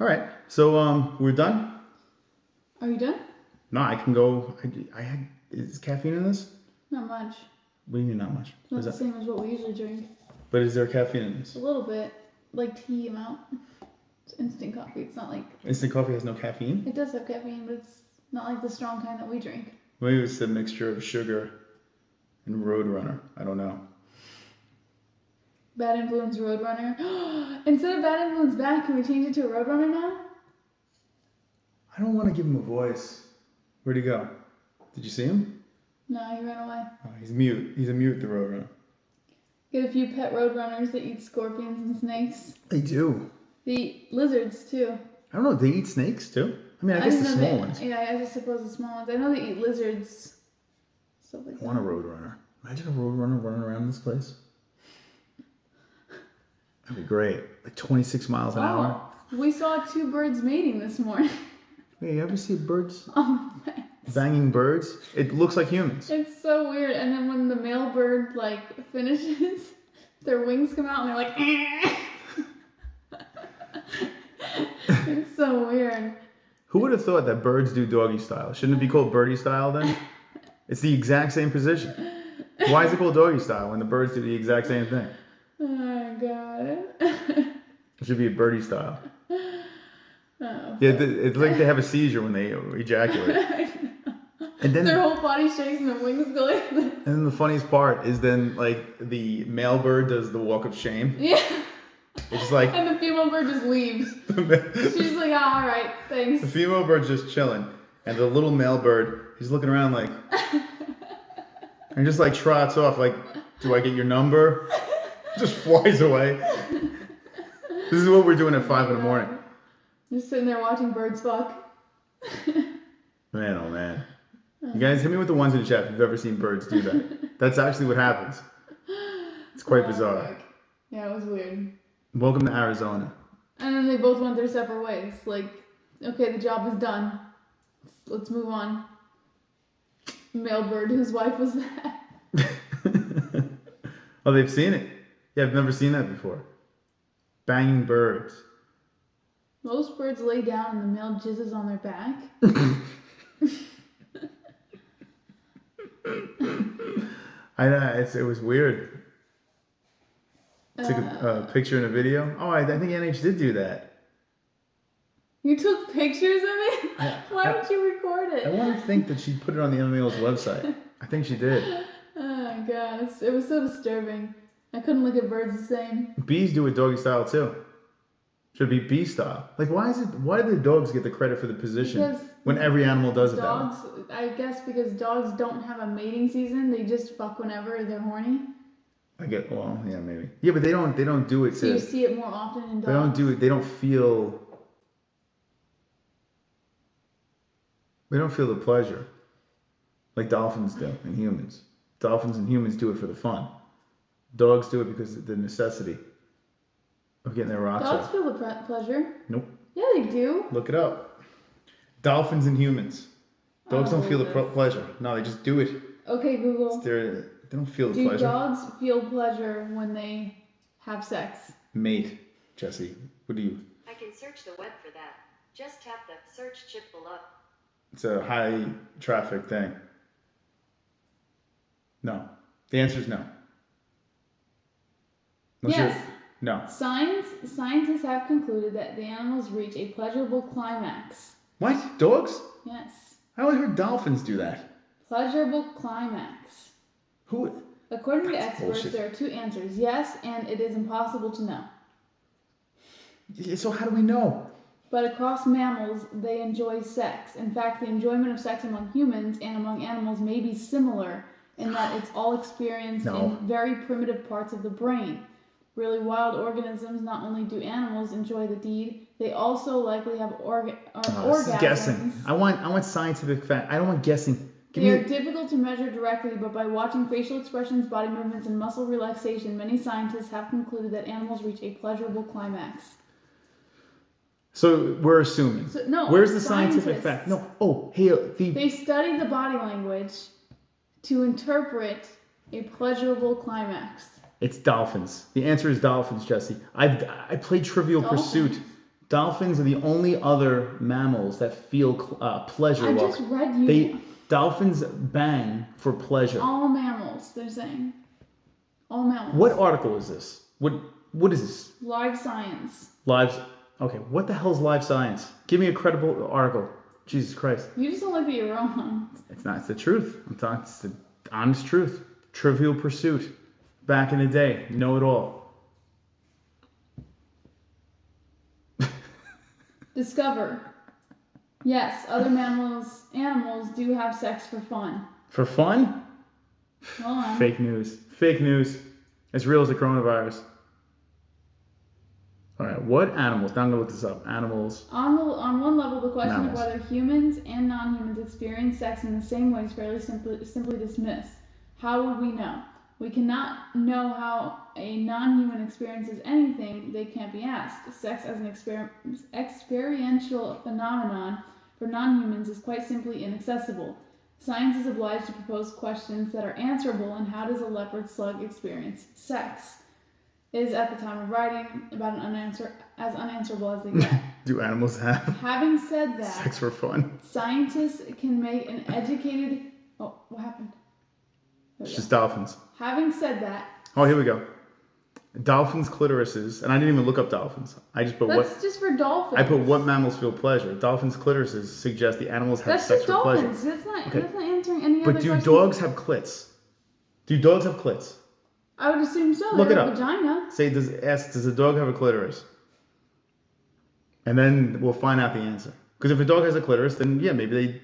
[SPEAKER 1] All right. So we're done.
[SPEAKER 2] Are you done?
[SPEAKER 1] No, I can go. Is caffeine in this?
[SPEAKER 2] Not much.
[SPEAKER 1] What do you mean not much?
[SPEAKER 2] It's not the same as what we usually drink.
[SPEAKER 1] But is there caffeine in this?
[SPEAKER 2] A little bit. Like tea amount. It's instant coffee. It's not like...
[SPEAKER 1] Instant coffee has no caffeine?
[SPEAKER 2] It does have caffeine, but it's not like the strong kind that we drink.
[SPEAKER 1] Maybe it's a mixture of sugar and Roadrunner. I don't know.
[SPEAKER 2] Bad Influence Roadrunner. Instead of Bad Influence back, can we change it to a Roadrunner now?
[SPEAKER 1] I don't want to give him a voice. Where'd he go? Did you see him?
[SPEAKER 2] No, he ran away.
[SPEAKER 1] Oh, he's mute. He's a mute, the Roadrunner.
[SPEAKER 2] Get a few pet Roadrunners that eat scorpions and snakes.
[SPEAKER 1] They do.
[SPEAKER 2] They eat lizards too.
[SPEAKER 1] I don't know. They eat snakes too? I mean, I guess the small ones.
[SPEAKER 2] Yeah, I just suppose the small ones. I know they eat lizards. Stuff like that.
[SPEAKER 1] I want a Roadrunner. Imagine a Roadrunner running around this place. That'd be great. Like 26 miles an hour.
[SPEAKER 2] We saw 2 birds mating this morning.
[SPEAKER 1] Hey, you ever see birds
[SPEAKER 2] Oh,
[SPEAKER 1] banging birds? It looks like humans.
[SPEAKER 2] it's so weird. And then when the male bird like finishes, their wings come out and they're like. It's so weird.
[SPEAKER 1] Who would have thought that birds do doggy style? Shouldn't it be called birdie style then? It's the exact same position. Why is it called doggy style when the birds do the exact same thing?
[SPEAKER 2] Oh my god.
[SPEAKER 1] It should be a birdie style.
[SPEAKER 2] Oh,
[SPEAKER 1] Yeah, it's like they have a seizure when they ejaculate. And then
[SPEAKER 2] their whole body shakes and their wings go like this.
[SPEAKER 1] And then the funniest part is then like the male bird does the walk of shame.
[SPEAKER 2] Yeah.
[SPEAKER 1] It's like
[SPEAKER 2] And the female bird just leaves. She's like, oh, all right, thanks.
[SPEAKER 1] the female bird's just chilling, and the little male bird, he's looking around like, and just like trots off like, do I get your number? Just flies away. This is what we're doing at 5 in the morning.
[SPEAKER 2] Just sitting there watching birds fuck.
[SPEAKER 1] Man, oh man. You guys, hit me with the ones in the chat if you've ever seen birds do that. That's actually what happens. It's quite bizarre.
[SPEAKER 2] Fuck. Yeah, it was weird.
[SPEAKER 1] Welcome to Arizona.
[SPEAKER 2] And then they both went their separate ways. Like, okay, the job is done. Let's move on. Male bird, whose wife was that?
[SPEAKER 1] Oh, they've seen it. Yeah, I've never seen that before. Banging birds.
[SPEAKER 2] Most birds lay down and the male jizzes on their back.
[SPEAKER 1] I know, it was weird. Took a picture and a video. Oh, I think NH did do that.
[SPEAKER 2] You took pictures of it? Why didn't you record it?
[SPEAKER 1] I want to think that she put it on the MMA-Holes website. I think she did.
[SPEAKER 2] Oh my god, it was so disturbing. I couldn't look at birds the same.
[SPEAKER 1] Bees do it doggy style too. Should be bee style. Like, why do the dogs get the credit for the position
[SPEAKER 2] Because
[SPEAKER 1] when every animal does it that way?
[SPEAKER 2] Dogs, I guess because dogs don't have a mating season, they just fuck whenever they're horny.
[SPEAKER 1] Well, yeah, maybe. Yeah, but they don't do it
[SPEAKER 2] So you
[SPEAKER 1] to.
[SPEAKER 2] see it more often in dogs.
[SPEAKER 1] They don't do it. They don't feel the pleasure like dolphins do and humans. Dolphins and humans do it for the fun. Dogs do it because of the necessity of getting their rocks
[SPEAKER 2] Dogs
[SPEAKER 1] off.
[SPEAKER 2] feel the pleasure.
[SPEAKER 1] Nope.
[SPEAKER 2] Yeah, they do.
[SPEAKER 1] Look it up. Dolphins and humans. Dogs don't feel the pleasure. No, they just do it.
[SPEAKER 2] Okay, Google.
[SPEAKER 1] They don't feel the
[SPEAKER 2] Do
[SPEAKER 1] pleasure.
[SPEAKER 2] dogs feel pleasure when they have sex?
[SPEAKER 1] Mate, Jessie, what do you?
[SPEAKER 4] I can search the web for that. Just tap the search chip below.
[SPEAKER 1] It's a high traffic thing. No. The answer is no.
[SPEAKER 2] Yes.
[SPEAKER 1] No.
[SPEAKER 2] Scientists have concluded that the animals reach a pleasurable climax.
[SPEAKER 1] What? Dogs?
[SPEAKER 2] Yes.
[SPEAKER 1] I only heard dolphins do that.
[SPEAKER 2] Pleasurable climax.
[SPEAKER 1] Who?
[SPEAKER 2] According to
[SPEAKER 1] That's
[SPEAKER 2] experts,
[SPEAKER 1] bullshit.
[SPEAKER 2] there are two answers: yes, and it is impossible to know.
[SPEAKER 1] So how do we know?
[SPEAKER 2] But across mammals, they enjoy sex. In fact, the enjoyment of sex among humans and among animals may be similar in that it's all experienced in very primitive parts of the brain. Really wild organisms, not only do animals enjoy the deed, they also likely have orgasms.
[SPEAKER 1] This is guessing. I want scientific fact. I don't want guessing.
[SPEAKER 2] They are difficult to measure directly, but by watching facial expressions, body movements, and muscle relaxation, many scientists have concluded that animals reach a pleasurable climax.
[SPEAKER 1] So we're assuming.
[SPEAKER 2] No.
[SPEAKER 1] Where's the scientific fact? No. Oh, hey,
[SPEAKER 2] They study the body language to interpret a pleasurable climax.
[SPEAKER 1] It's dolphins. The answer is dolphins, Jessie. I played Trivial Pursuit. Dolphins are the only other mammals that feel pleasure.
[SPEAKER 2] I just read you.
[SPEAKER 1] Dolphins bang for pleasure.
[SPEAKER 2] All mammals, they're saying. All mammals.
[SPEAKER 1] What article is this? What is this?
[SPEAKER 2] Live Science.
[SPEAKER 1] Okay, what the hell is Live Science? Give me a credible article. Jesus Christ.
[SPEAKER 2] You just don't like that you're wrong.
[SPEAKER 1] It's not. It's the truth. I'm talking. It's the honest truth. Trivial Pursuit. Back in the day. Know it all.
[SPEAKER 2] Discover. Yes, other animals do have sex for fun.
[SPEAKER 1] For fun?
[SPEAKER 2] Hold on.
[SPEAKER 1] Fake news. Fake news. As real as the coronavirus. All right, what animals? Now I'm going to look this up. Animals.
[SPEAKER 2] On one level, the question
[SPEAKER 1] Mammals.
[SPEAKER 2] of whether humans and non-humans experience sex in the same way is fairly simply dismissed. How would we know? We cannot know how a non-human experiences anything they can't be asked. Sex as an experiential phenomenon for non-humans is quite simply inaccessible. Science is obliged to propose questions that are answerable, and how does a leopard slug experience sex? It is at the time of writing about as unanswerable as they get.
[SPEAKER 1] Do animals have
[SPEAKER 2] Having said that,
[SPEAKER 1] sex for fun?
[SPEAKER 2] scientists can make an educated... Oh, what happened?
[SPEAKER 1] It's just dolphins.
[SPEAKER 2] Having said that...
[SPEAKER 1] Oh, here we go. Dolphins' clitorises, and I didn't even look up dolphins. I just put
[SPEAKER 2] That's just for dolphins.
[SPEAKER 1] I put what mammals feel pleasure. Dolphins' clitorises suggest the animals have
[SPEAKER 2] That's
[SPEAKER 1] sex
[SPEAKER 2] just
[SPEAKER 1] for pleasure.
[SPEAKER 2] dolphins. That's not
[SPEAKER 1] Okay.
[SPEAKER 2] answering any other
[SPEAKER 1] But do
[SPEAKER 2] questions.
[SPEAKER 1] dogs have clits? Do dogs have clits?
[SPEAKER 2] I would assume so.
[SPEAKER 1] Look
[SPEAKER 2] They
[SPEAKER 1] it
[SPEAKER 2] have a
[SPEAKER 1] up.
[SPEAKER 2] vagina.
[SPEAKER 1] Does a dog have a clitoris? And then we'll find out the answer. Because if a dog has a clitoris, then yeah, maybe they...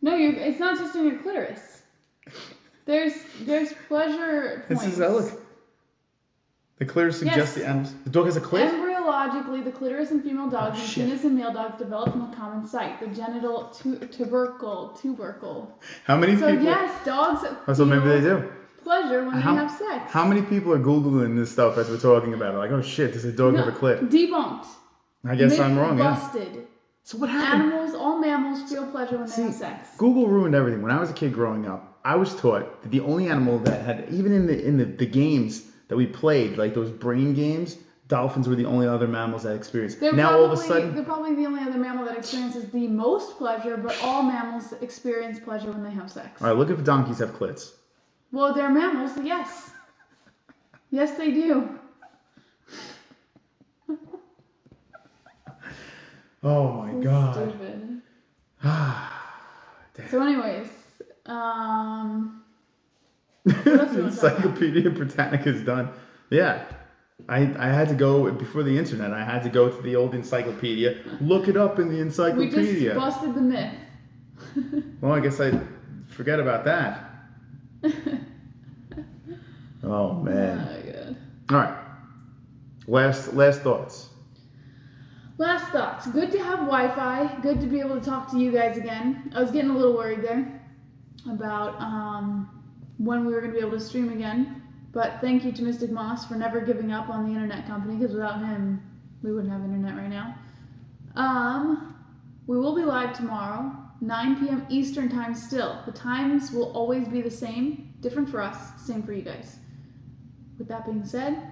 [SPEAKER 2] No, it's not just in your clitoris. There's pleasure points.
[SPEAKER 1] This is look. The clitoris suggests the animals. The dog has a clit?
[SPEAKER 2] Embryologically, the clitoris in female dogs and
[SPEAKER 1] shit.
[SPEAKER 2] penis in male dogs develop from a common site, the genital tubercle.
[SPEAKER 1] How many
[SPEAKER 2] So
[SPEAKER 1] people?
[SPEAKER 2] yes, dogs
[SPEAKER 1] So maybe they
[SPEAKER 2] feel
[SPEAKER 1] do.
[SPEAKER 2] pleasure when they have sex.
[SPEAKER 1] How many people are Googling this stuff as we're talking about it? Like, oh shit, does a dog have a clit?
[SPEAKER 2] Debunked.
[SPEAKER 1] I guess I'm wrong, yeah.
[SPEAKER 2] Busted.
[SPEAKER 1] So what happened?
[SPEAKER 2] All mammals feel pleasure when they have sex.
[SPEAKER 1] Google ruined everything. When I was a kid growing up, I was taught that the only animal that had, even in the games that we played, like those brain games, dolphins were the only other mammals that experienced. Now all of a sudden,
[SPEAKER 2] they're probably the only other mammal that experiences the most pleasure, but all mammals experience pleasure when they have sex.
[SPEAKER 1] all right, look if donkeys have clits.
[SPEAKER 2] Well, they're mammals, so yes. Yes, they do.
[SPEAKER 1] Oh my god.
[SPEAKER 2] Stupid.
[SPEAKER 1] Damn.
[SPEAKER 2] So anyways, what else do you want to talk
[SPEAKER 1] Encyclopedia Britannica is done. Yeah. I had to go, before the internet, I had to go to the old encyclopedia, look it up in the
[SPEAKER 2] We
[SPEAKER 1] encyclopedia.
[SPEAKER 2] just busted the myth.
[SPEAKER 1] Well, I guess I forget about that. Oh, man.
[SPEAKER 2] Oh, good.
[SPEAKER 1] All right. Last thoughts.
[SPEAKER 2] Last thoughts. Good to have Wi-Fi. Good to be able to talk to you guys again. I was getting a little worried there about when we were going to be able to stream again. But thank you to Mystic Moss for never giving up on the internet company, because without him, we wouldn't have internet right now. We will be live tomorrow, 9 p.m. Eastern time still. The times will always be the same, different for us, same for you guys. With that being said,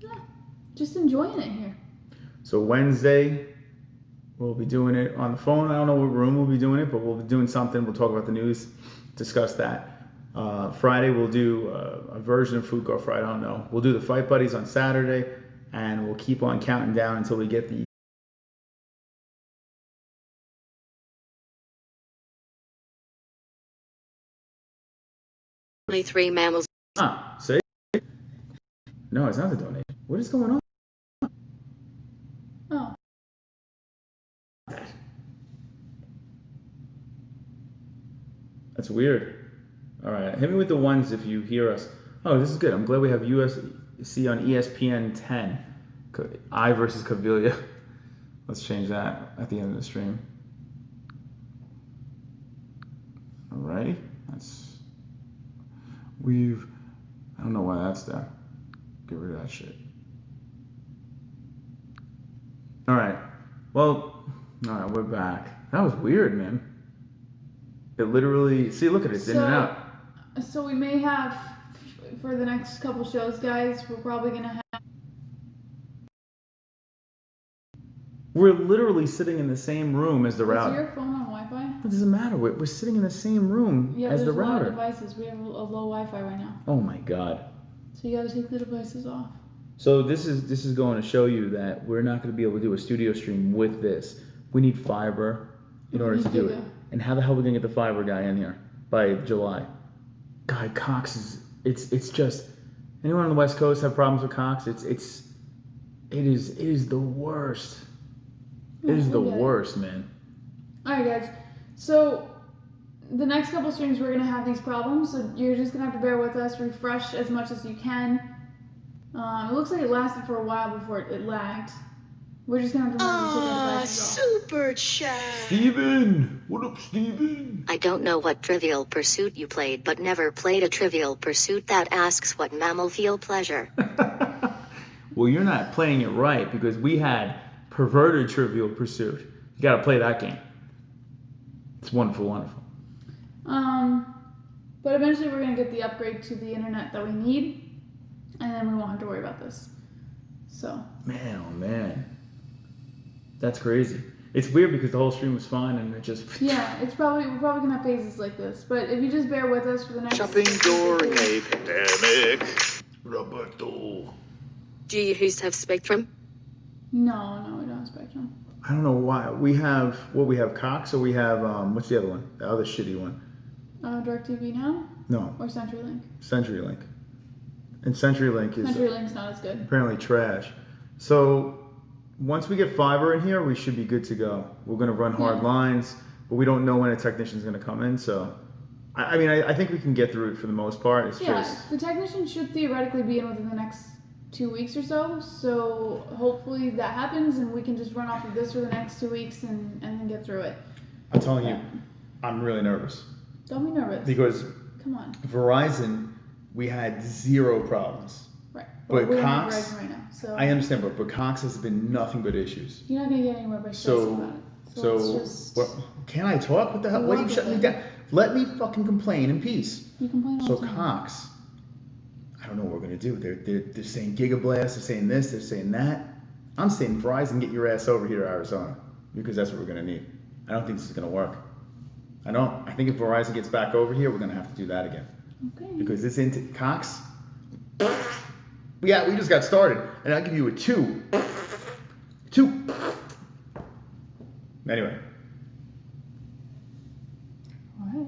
[SPEAKER 2] yeah, just enjoying it here.
[SPEAKER 1] So Wednesday, we'll be doing it on the phone. I don't know what room we'll be doing it, but we'll be doing something. We'll talk about the news, discuss that. Friday, we'll do a version of Food Court Friday. I don't know. We'll do the Fight Buddies on Saturday, and we'll keep on counting down until we get the
[SPEAKER 4] Only 3 mammals.
[SPEAKER 1] see? No, it's not the donation. What is going on?
[SPEAKER 2] Oh.
[SPEAKER 1] That's weird. All right, hit me with the ones if you hear us. Oh, this is good. I'm glad we have USC on ESPN 10. I versus Cavilla. Let's change that at the end of the stream. All right, I don't know why that's there. Get rid of that shit. All right, well, all right, we're back. That was weird, man. It literally, see, look at it, it's in and out.
[SPEAKER 2] So we may have, for the next couple shows, guys, we're probably going to have...
[SPEAKER 1] We're literally sitting in the same room as the router.
[SPEAKER 2] Is your phone on Wi-Fi?
[SPEAKER 1] What does it matter? We're sitting in the same room as the router.
[SPEAKER 2] Yeah, there's a lot of devices. We have a low Wi-Fi right now.
[SPEAKER 1] Oh my God.
[SPEAKER 2] So you got to take the devices off.
[SPEAKER 1] So this is going to show you that we're not going to be able to do a studio stream with this. We need fiber in order to do it. And how the hell are we going to get the fiber guy in here by July? God, Cox it's just, anyone on the West Coast have problems with Cox? It is the worst. It is the worst, man.
[SPEAKER 2] Alright guys, so the next couple streams we're going to have these problems, so you're just going to have to bear with us, refresh as much as you can. It looks like it lasted for a while before it lagged. We're just going to have to remember to take our devices off.
[SPEAKER 3] Super chat.
[SPEAKER 1] Steven! What up, Steven?
[SPEAKER 6] I don't know what Trivial Pursuit you played, but never played a Trivial Pursuit that asks what mammal feel pleasure.
[SPEAKER 1] Well, you're not playing it right, because we had Perverted Trivial Pursuit. You gotta play that game. It's wonderful, wonderful.
[SPEAKER 2] But eventually we're going to get the upgrade to the internet that we need, and then we won't have to worry about this. So.
[SPEAKER 1] Man, oh man. That's crazy. It's weird because the whole stream was fine and it just...
[SPEAKER 2] Yeah, we're probably going to have phases like this, but if you just bear with us for the next...
[SPEAKER 3] Shopping during a pandemic.
[SPEAKER 1] Roberto.
[SPEAKER 4] Do you have Spectrum?
[SPEAKER 2] No, we don't have Spectrum.
[SPEAKER 1] I don't know why. We have Cox, or we have, what's the other one? The other shitty one.
[SPEAKER 2] DirecTV now?
[SPEAKER 1] No.
[SPEAKER 2] Or CenturyLink?
[SPEAKER 1] CenturyLink. And CenturyLink is...
[SPEAKER 2] CenturyLink's not as good.
[SPEAKER 1] Apparently trash. So once we get fiber in here, we should be good to go. We're going to run hard lines, but we don't know when a technician's going to come in. So, I think we can get through it for the most part. It's just...
[SPEAKER 2] the technician should theoretically be in within the next 2 weeks or so. So hopefully that happens and we can just run off of this for the next 2 weeks and then get through it.
[SPEAKER 1] I'm telling you, I'm really nervous.
[SPEAKER 2] Don't be nervous.
[SPEAKER 1] Because
[SPEAKER 2] come on.
[SPEAKER 1] Verizon, we had 0 problems.
[SPEAKER 2] Right.
[SPEAKER 1] But
[SPEAKER 2] we're
[SPEAKER 1] Cox,
[SPEAKER 2] on Verizon right now, so
[SPEAKER 1] I understand, but Cox has been nothing but issues.
[SPEAKER 2] You're not going to get anywhere by stressing about it.
[SPEAKER 1] So can I talk? What the hell? Why are you shutting me down? Let me fucking complain in peace.
[SPEAKER 2] You complain all the time.
[SPEAKER 1] Cox, I don't know what we're going to do. They're saying Gigablast, they're saying this, they're saying that. I'm saying Verizon, get your ass over here to Arizona, because that's what we're going to need. I don't think this is going to work. I don't. I think if Verizon gets back over here, we're going to have to do that again.
[SPEAKER 2] Okay.
[SPEAKER 1] Because this into Cox, yeah, we just got started, and I'll give you a 2. 2. Anyway.
[SPEAKER 2] All right.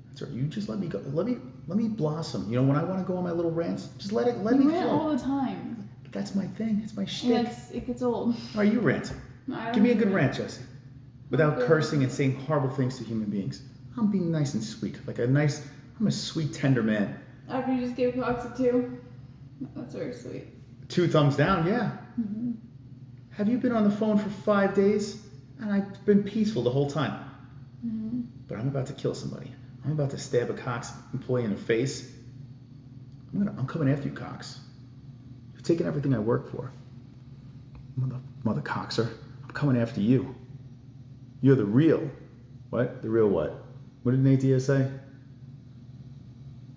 [SPEAKER 1] That's right. You just let me go. Let me blossom. You know, when I want to go on my little rants, just let me
[SPEAKER 2] You
[SPEAKER 1] flow.
[SPEAKER 2] rant all the time.
[SPEAKER 1] That's my thing. It's my shtick.
[SPEAKER 2] Yeah, it gets old.
[SPEAKER 1] All right, you rant. Give me a good rant, Jessie. Without cursing and saying horrible things to human beings. I'm being nice and sweet. I'm a sweet, tender man.
[SPEAKER 2] After you just gave Cox a 2? That's very sweet.
[SPEAKER 1] 2 thumbs down, yeah.
[SPEAKER 2] Mm-hmm.
[SPEAKER 1] Have you been on the phone for 5 days? And I've been peaceful the whole time.
[SPEAKER 2] Mm-hmm.
[SPEAKER 1] But I'm about to kill somebody. I'm about to stab a Cox employee in the face. I'm coming after you, Cox. You've taken everything I work for. Mother coxer, I'm coming after you. You're the real. What? The real what? What did Nate Diaz say?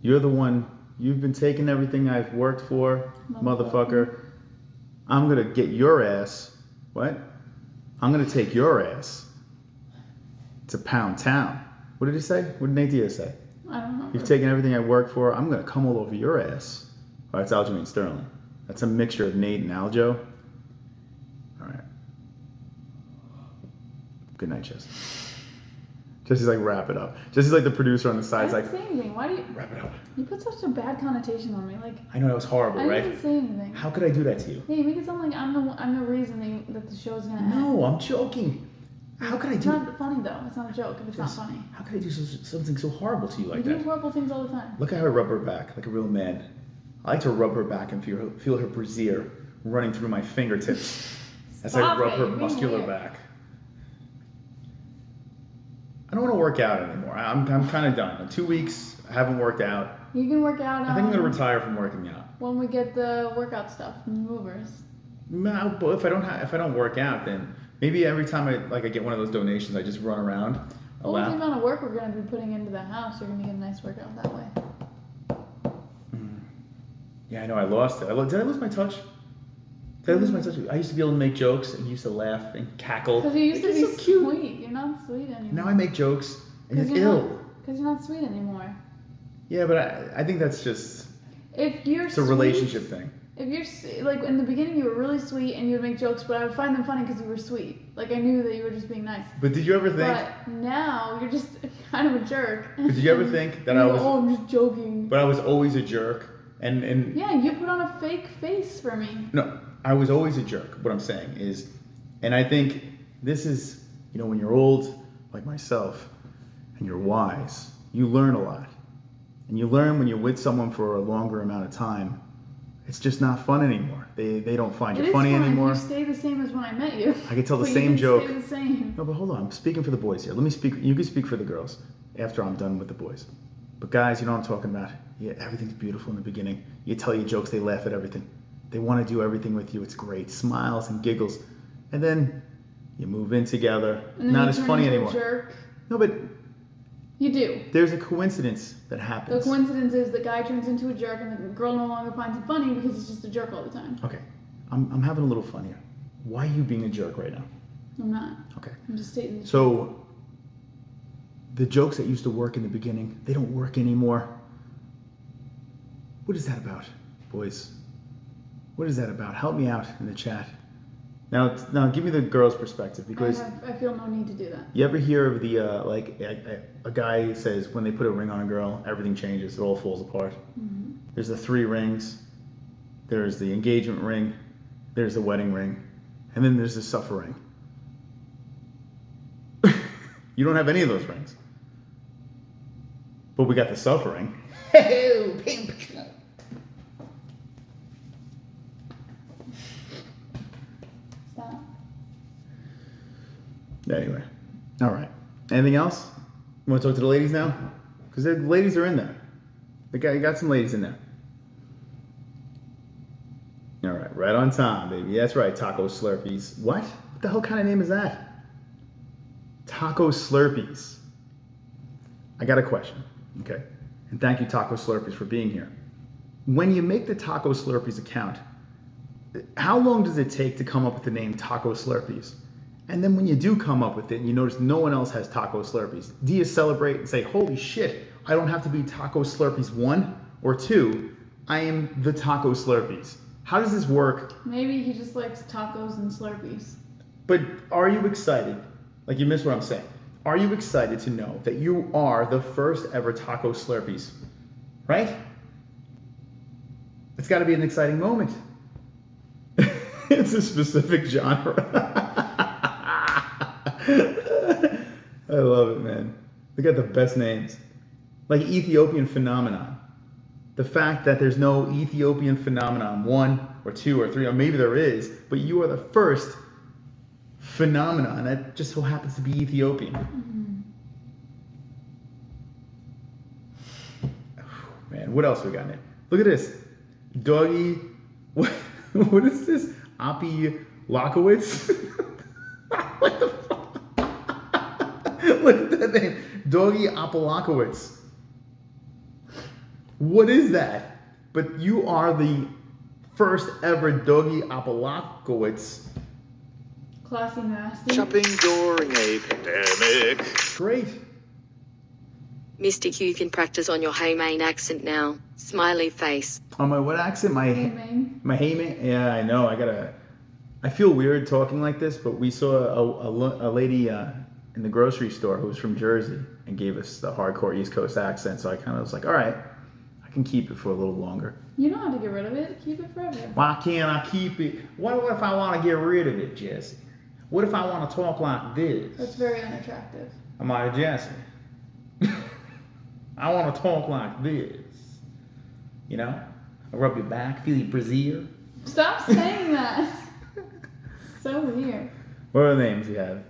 [SPEAKER 1] You're the one. You've been taking everything I've worked for, motherfucker. I'm gonna get your ass. What? I'm gonna take your ass to Pound Town. What did he say? What did Nate Diaz say?
[SPEAKER 2] I don't know.
[SPEAKER 1] You've taken everything I worked for. I'm gonna come all over your ass. Oh, that's Aljamain Sterling. That's a mixture of Nate and Aljo. All right. Good night, Jesse. Jesse's like, wrap it up. Jesse's like the producer on the side.
[SPEAKER 2] I
[SPEAKER 1] It's
[SPEAKER 2] didn't
[SPEAKER 1] like,
[SPEAKER 2] say anything. Why do you?
[SPEAKER 1] wrap it up.
[SPEAKER 2] You put such a bad connotation on me. Like,
[SPEAKER 1] I know that was horrible,
[SPEAKER 2] I
[SPEAKER 1] right?
[SPEAKER 2] didn't say anything.
[SPEAKER 1] How could I do that to you?
[SPEAKER 2] Yeah, you make it sound like I'm the reason that the show's gonna end.
[SPEAKER 1] No, I'm joking. How could I
[SPEAKER 2] It's
[SPEAKER 1] do?
[SPEAKER 2] not funny though. It's not a joke if it's not funny.
[SPEAKER 1] How could I do something so horrible to you like
[SPEAKER 2] You do
[SPEAKER 1] that?
[SPEAKER 2] horrible things all the time.
[SPEAKER 1] Look at how I rub her back like a real man. I like to rub her back and feel her brassiere running through my fingertips as I
[SPEAKER 2] Stop
[SPEAKER 1] rub
[SPEAKER 2] it,
[SPEAKER 1] her
[SPEAKER 2] you're being
[SPEAKER 1] muscular
[SPEAKER 2] weird.
[SPEAKER 1] back. I don't want to work out anymore. I'm kind of done. In 2 weeks, I haven't worked out.
[SPEAKER 2] You can work out.
[SPEAKER 1] I think I'm gonna retire from working out.
[SPEAKER 2] When we get the workout stuff from the movers.
[SPEAKER 1] No, but if I don't work out, then maybe every time I get one of those donations, I just run around.
[SPEAKER 2] Well, with the amount of work we're gonna be putting into the house, you're gonna get a nice workout that way.
[SPEAKER 1] Yeah, I know. I lost it. Did I lose my touch? Did I lose my touch? I used to be able to make jokes and used to laugh and cackle.
[SPEAKER 2] Because you used to
[SPEAKER 1] It's
[SPEAKER 2] be
[SPEAKER 1] so cute.
[SPEAKER 2] sweet. You're not sweet anymore.
[SPEAKER 1] Now I make jokes and it's
[SPEAKER 2] you're
[SPEAKER 1] ill.
[SPEAKER 2] Because you're not sweet anymore.
[SPEAKER 1] Yeah, but I think that's just
[SPEAKER 2] If you're
[SPEAKER 1] it's a relationship thing.
[SPEAKER 2] If you're like in the beginning, you were really sweet and you would make jokes, but I would find them funny because you were sweet. Like I knew that you were just being nice.
[SPEAKER 1] But did you ever think?
[SPEAKER 2] But now you're just kind of a jerk.
[SPEAKER 1] But did you ever think that
[SPEAKER 2] And
[SPEAKER 1] I
[SPEAKER 2] you go,
[SPEAKER 1] was?
[SPEAKER 2] Oh, I'm just joking.
[SPEAKER 1] But I was always a jerk, and
[SPEAKER 2] Yeah, you put on a fake face for me.
[SPEAKER 1] no, I was always a jerk. What I'm saying is, and I think this is, when you're old like myself, and you're wise, you learn a lot, and you learn when you're with someone for a longer amount of time. It's just not fun anymore. They don't find you funny anymore.
[SPEAKER 2] You stay the same as when I met you.
[SPEAKER 1] I can tell the
[SPEAKER 2] But
[SPEAKER 1] same
[SPEAKER 2] you
[SPEAKER 1] joke.
[SPEAKER 2] Stay the same.
[SPEAKER 1] No, but hold on. I'm speaking for the boys here. Let me speak. You can speak for the girls after I'm done with the boys. But guys, you know what I'm talking about. Yeah, everything's beautiful in the beginning. You tell your jokes, they laugh at everything. They want to do everything with you. It's great. Smiles and giggles. And then you move in together.
[SPEAKER 2] And then
[SPEAKER 1] Not
[SPEAKER 2] you
[SPEAKER 1] as
[SPEAKER 2] turn
[SPEAKER 1] funny
[SPEAKER 2] into a
[SPEAKER 1] anymore.
[SPEAKER 2] Jerk.
[SPEAKER 1] No, but
[SPEAKER 2] You do.
[SPEAKER 1] there's a coincidence that happens.
[SPEAKER 2] The coincidence is the guy turns into a jerk and the girl no longer finds him funny because he's just a jerk all the time.
[SPEAKER 1] Okay, I'm having a little fun here. Why are you being a jerk right now?
[SPEAKER 2] I'm not.
[SPEAKER 1] Okay.
[SPEAKER 2] I'm just stating the
[SPEAKER 1] So the jokes that used to work in the beginning, they don't work anymore. What is that about, boys? What is that about? Help me out in the chat. Now give me the girl's perspective, because
[SPEAKER 2] I feel no need to do that.
[SPEAKER 1] you ever hear of the a guy says when they put a ring on a girl, everything changes, it all falls apart.
[SPEAKER 2] Mm-hmm.
[SPEAKER 1] There's the 3 rings, there's the engagement ring, there's the wedding ring, and then there's the suffering. You don't have any of those rings, but we got the suffering.
[SPEAKER 2] Stop.
[SPEAKER 1] Anyway, all right. Anything else? You want to talk to the ladies now? Because the ladies are in there. You got some ladies in there. All right on time, baby. That's right, Taco Slurpees. What? What the hell kind of name is that? Taco Slurpees. I got a question, okay? And thank you, Taco Slurpees, for being here. When you make the Taco Slurpees account, how long does it take to come up with the name Taco Slurpees? And then when you do come up with it and you notice no one else has Taco Slurpees, do you celebrate and say, holy shit, I don't have to be Taco Slurpees 1 or 2, I am the Taco Slurpees. How does this work?
[SPEAKER 2] Maybe he just likes tacos and Slurpees.
[SPEAKER 1] But are you excited? Like, you missed what I'm saying. Are you excited to know that you are the first ever Taco Slurpees? Right? It's got to be an exciting moment. It's a specific genre. I love it, man. They got the best names. Like Ethiopian Phenomenon. The fact that there's no Ethiopian Phenomenon 1 or 2 or 3, or maybe there is, but you are the first phenomenon that just so happens to be Ethiopian. Oh, man, what else we got in it? Look at this. Doggy. What is this? Oppie Lockowitz? What the fuck? Look at that name. Doggy Apolakowitz. What is that? But you are the first ever Doggy Apolakowitz.
[SPEAKER 2] Classy nasty.
[SPEAKER 3] Shopping during a pandemic.
[SPEAKER 1] Great.
[SPEAKER 4] Mystic, you can practice on your Haymain accent now. Smiley face.
[SPEAKER 1] On my what accent? My
[SPEAKER 2] Haymain.
[SPEAKER 1] My Haymain? Yeah, I know. I feel weird talking like this, but we saw a lady in the grocery store who was from Jersey and gave us the hardcore East Coast accent. So I kind of was like, all right, I can keep it for a little longer.
[SPEAKER 2] You don't have to get rid of it. Keep it forever.
[SPEAKER 1] Why can't I keep it? What if I want to get rid of it, Jessie? What if I want to talk like this?
[SPEAKER 2] That's very unattractive.
[SPEAKER 1] Am I Jessie? I want to talk like this. You know? I rub your back, feel your brassiere.
[SPEAKER 2] Stop saying that. So weird.
[SPEAKER 1] What other names you have?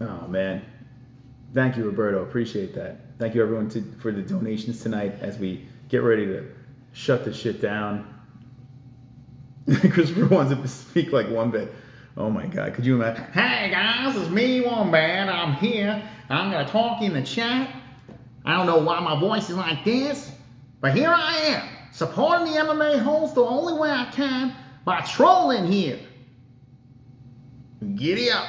[SPEAKER 1] Oh, man. Thank you, Roberto. Appreciate that. Thank you, everyone, for the donations tonight as we get ready to shut this shit down. Christopher wants to speak like Wombat. Oh, my God. Could you imagine? Hey, guys, it's me, Wombat. I'm here. I'm going to talk in the chat. I don't know why my voice is like this, but here I am, supporting the MMA-Holes the only way I can by trolling here. Giddy up.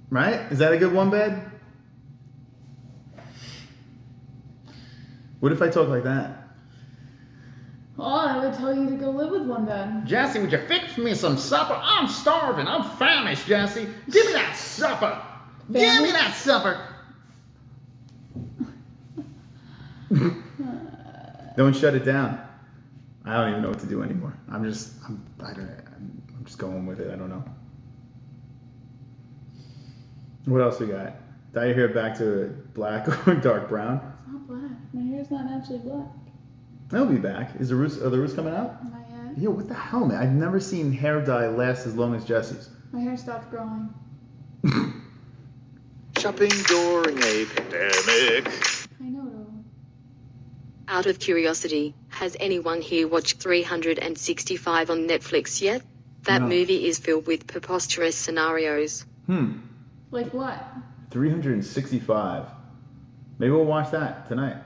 [SPEAKER 1] Right? Is that a good one, bed? What if I talk like that?
[SPEAKER 2] Oh, I would tell you to go live with one bed.
[SPEAKER 1] Jessie, would you fix me some supper? I'm starving. I'm famished, Jessie. Give me that supper. Give me that supper. Don't shut it down. I don't even know what to do anymore. I'm just going with it. I don't know. What else we got? Dye your hair back to black or dark brown.
[SPEAKER 2] It's not black. My hair's not naturally black.
[SPEAKER 1] It'll be back. Are the roots coming out?
[SPEAKER 2] Not yet.
[SPEAKER 1] Yo, what the hell, man? I've never seen hair dye last as long as Jessie's.
[SPEAKER 2] My hair stopped growing.
[SPEAKER 3] Shopping during a pandemic.
[SPEAKER 2] I know though.
[SPEAKER 4] Out of curiosity, has anyone here watched 365 on Netflix yet? That
[SPEAKER 1] No.
[SPEAKER 4] movie is filled with preposterous scenarios.
[SPEAKER 2] Like what?
[SPEAKER 1] 365. Maybe we'll watch that tonight.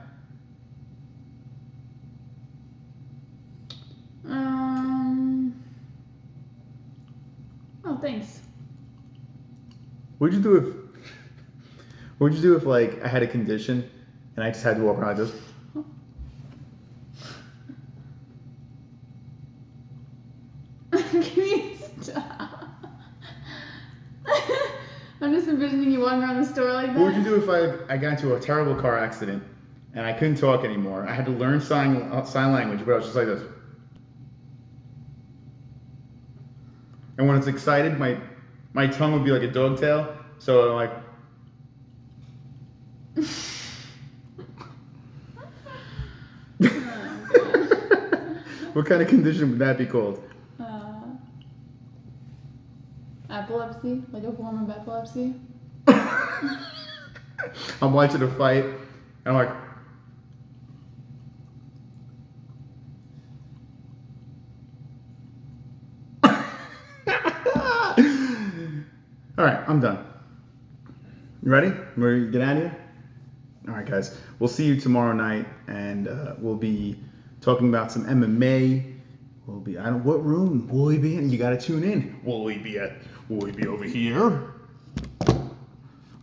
[SPEAKER 2] Oh, thanks.
[SPEAKER 1] What'd you do if like I had a condition and I just had to walk around like this?
[SPEAKER 2] Can you stop? I'm just envisioning you walking around the store like that.
[SPEAKER 1] What would you do if I got into a terrible car accident and I couldn't talk anymore? I had to learn sign language, but I was just like this. And when it's excited, my tongue would be like a dog tail. So I'm like. What kind of condition would that be called?
[SPEAKER 2] Epilepsy, like a form of epilepsy.
[SPEAKER 1] I'm watching a fight, and I'm like. All right, I'm done. You ready? Ready to get out of here? All right, guys. We'll see you tomorrow night, and we'll be talking about some MMA. We'll be. What room will we be in? You got to tune in. Will we be over here?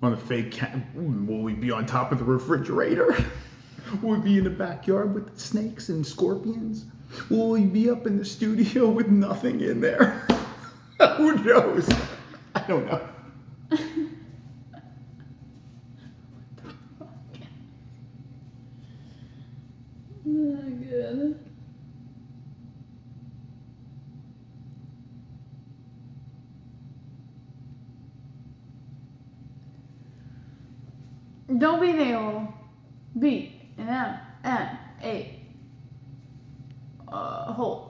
[SPEAKER 1] On the fake cat? Will we be on top of the refrigerator? Will we be in the backyard with the snakes and scorpions? Will we be up in the studio with nothing in there? Who knows? I don't know.
[SPEAKER 2] Oh, good. Don't be an a-hole. Be an M-N-A hole.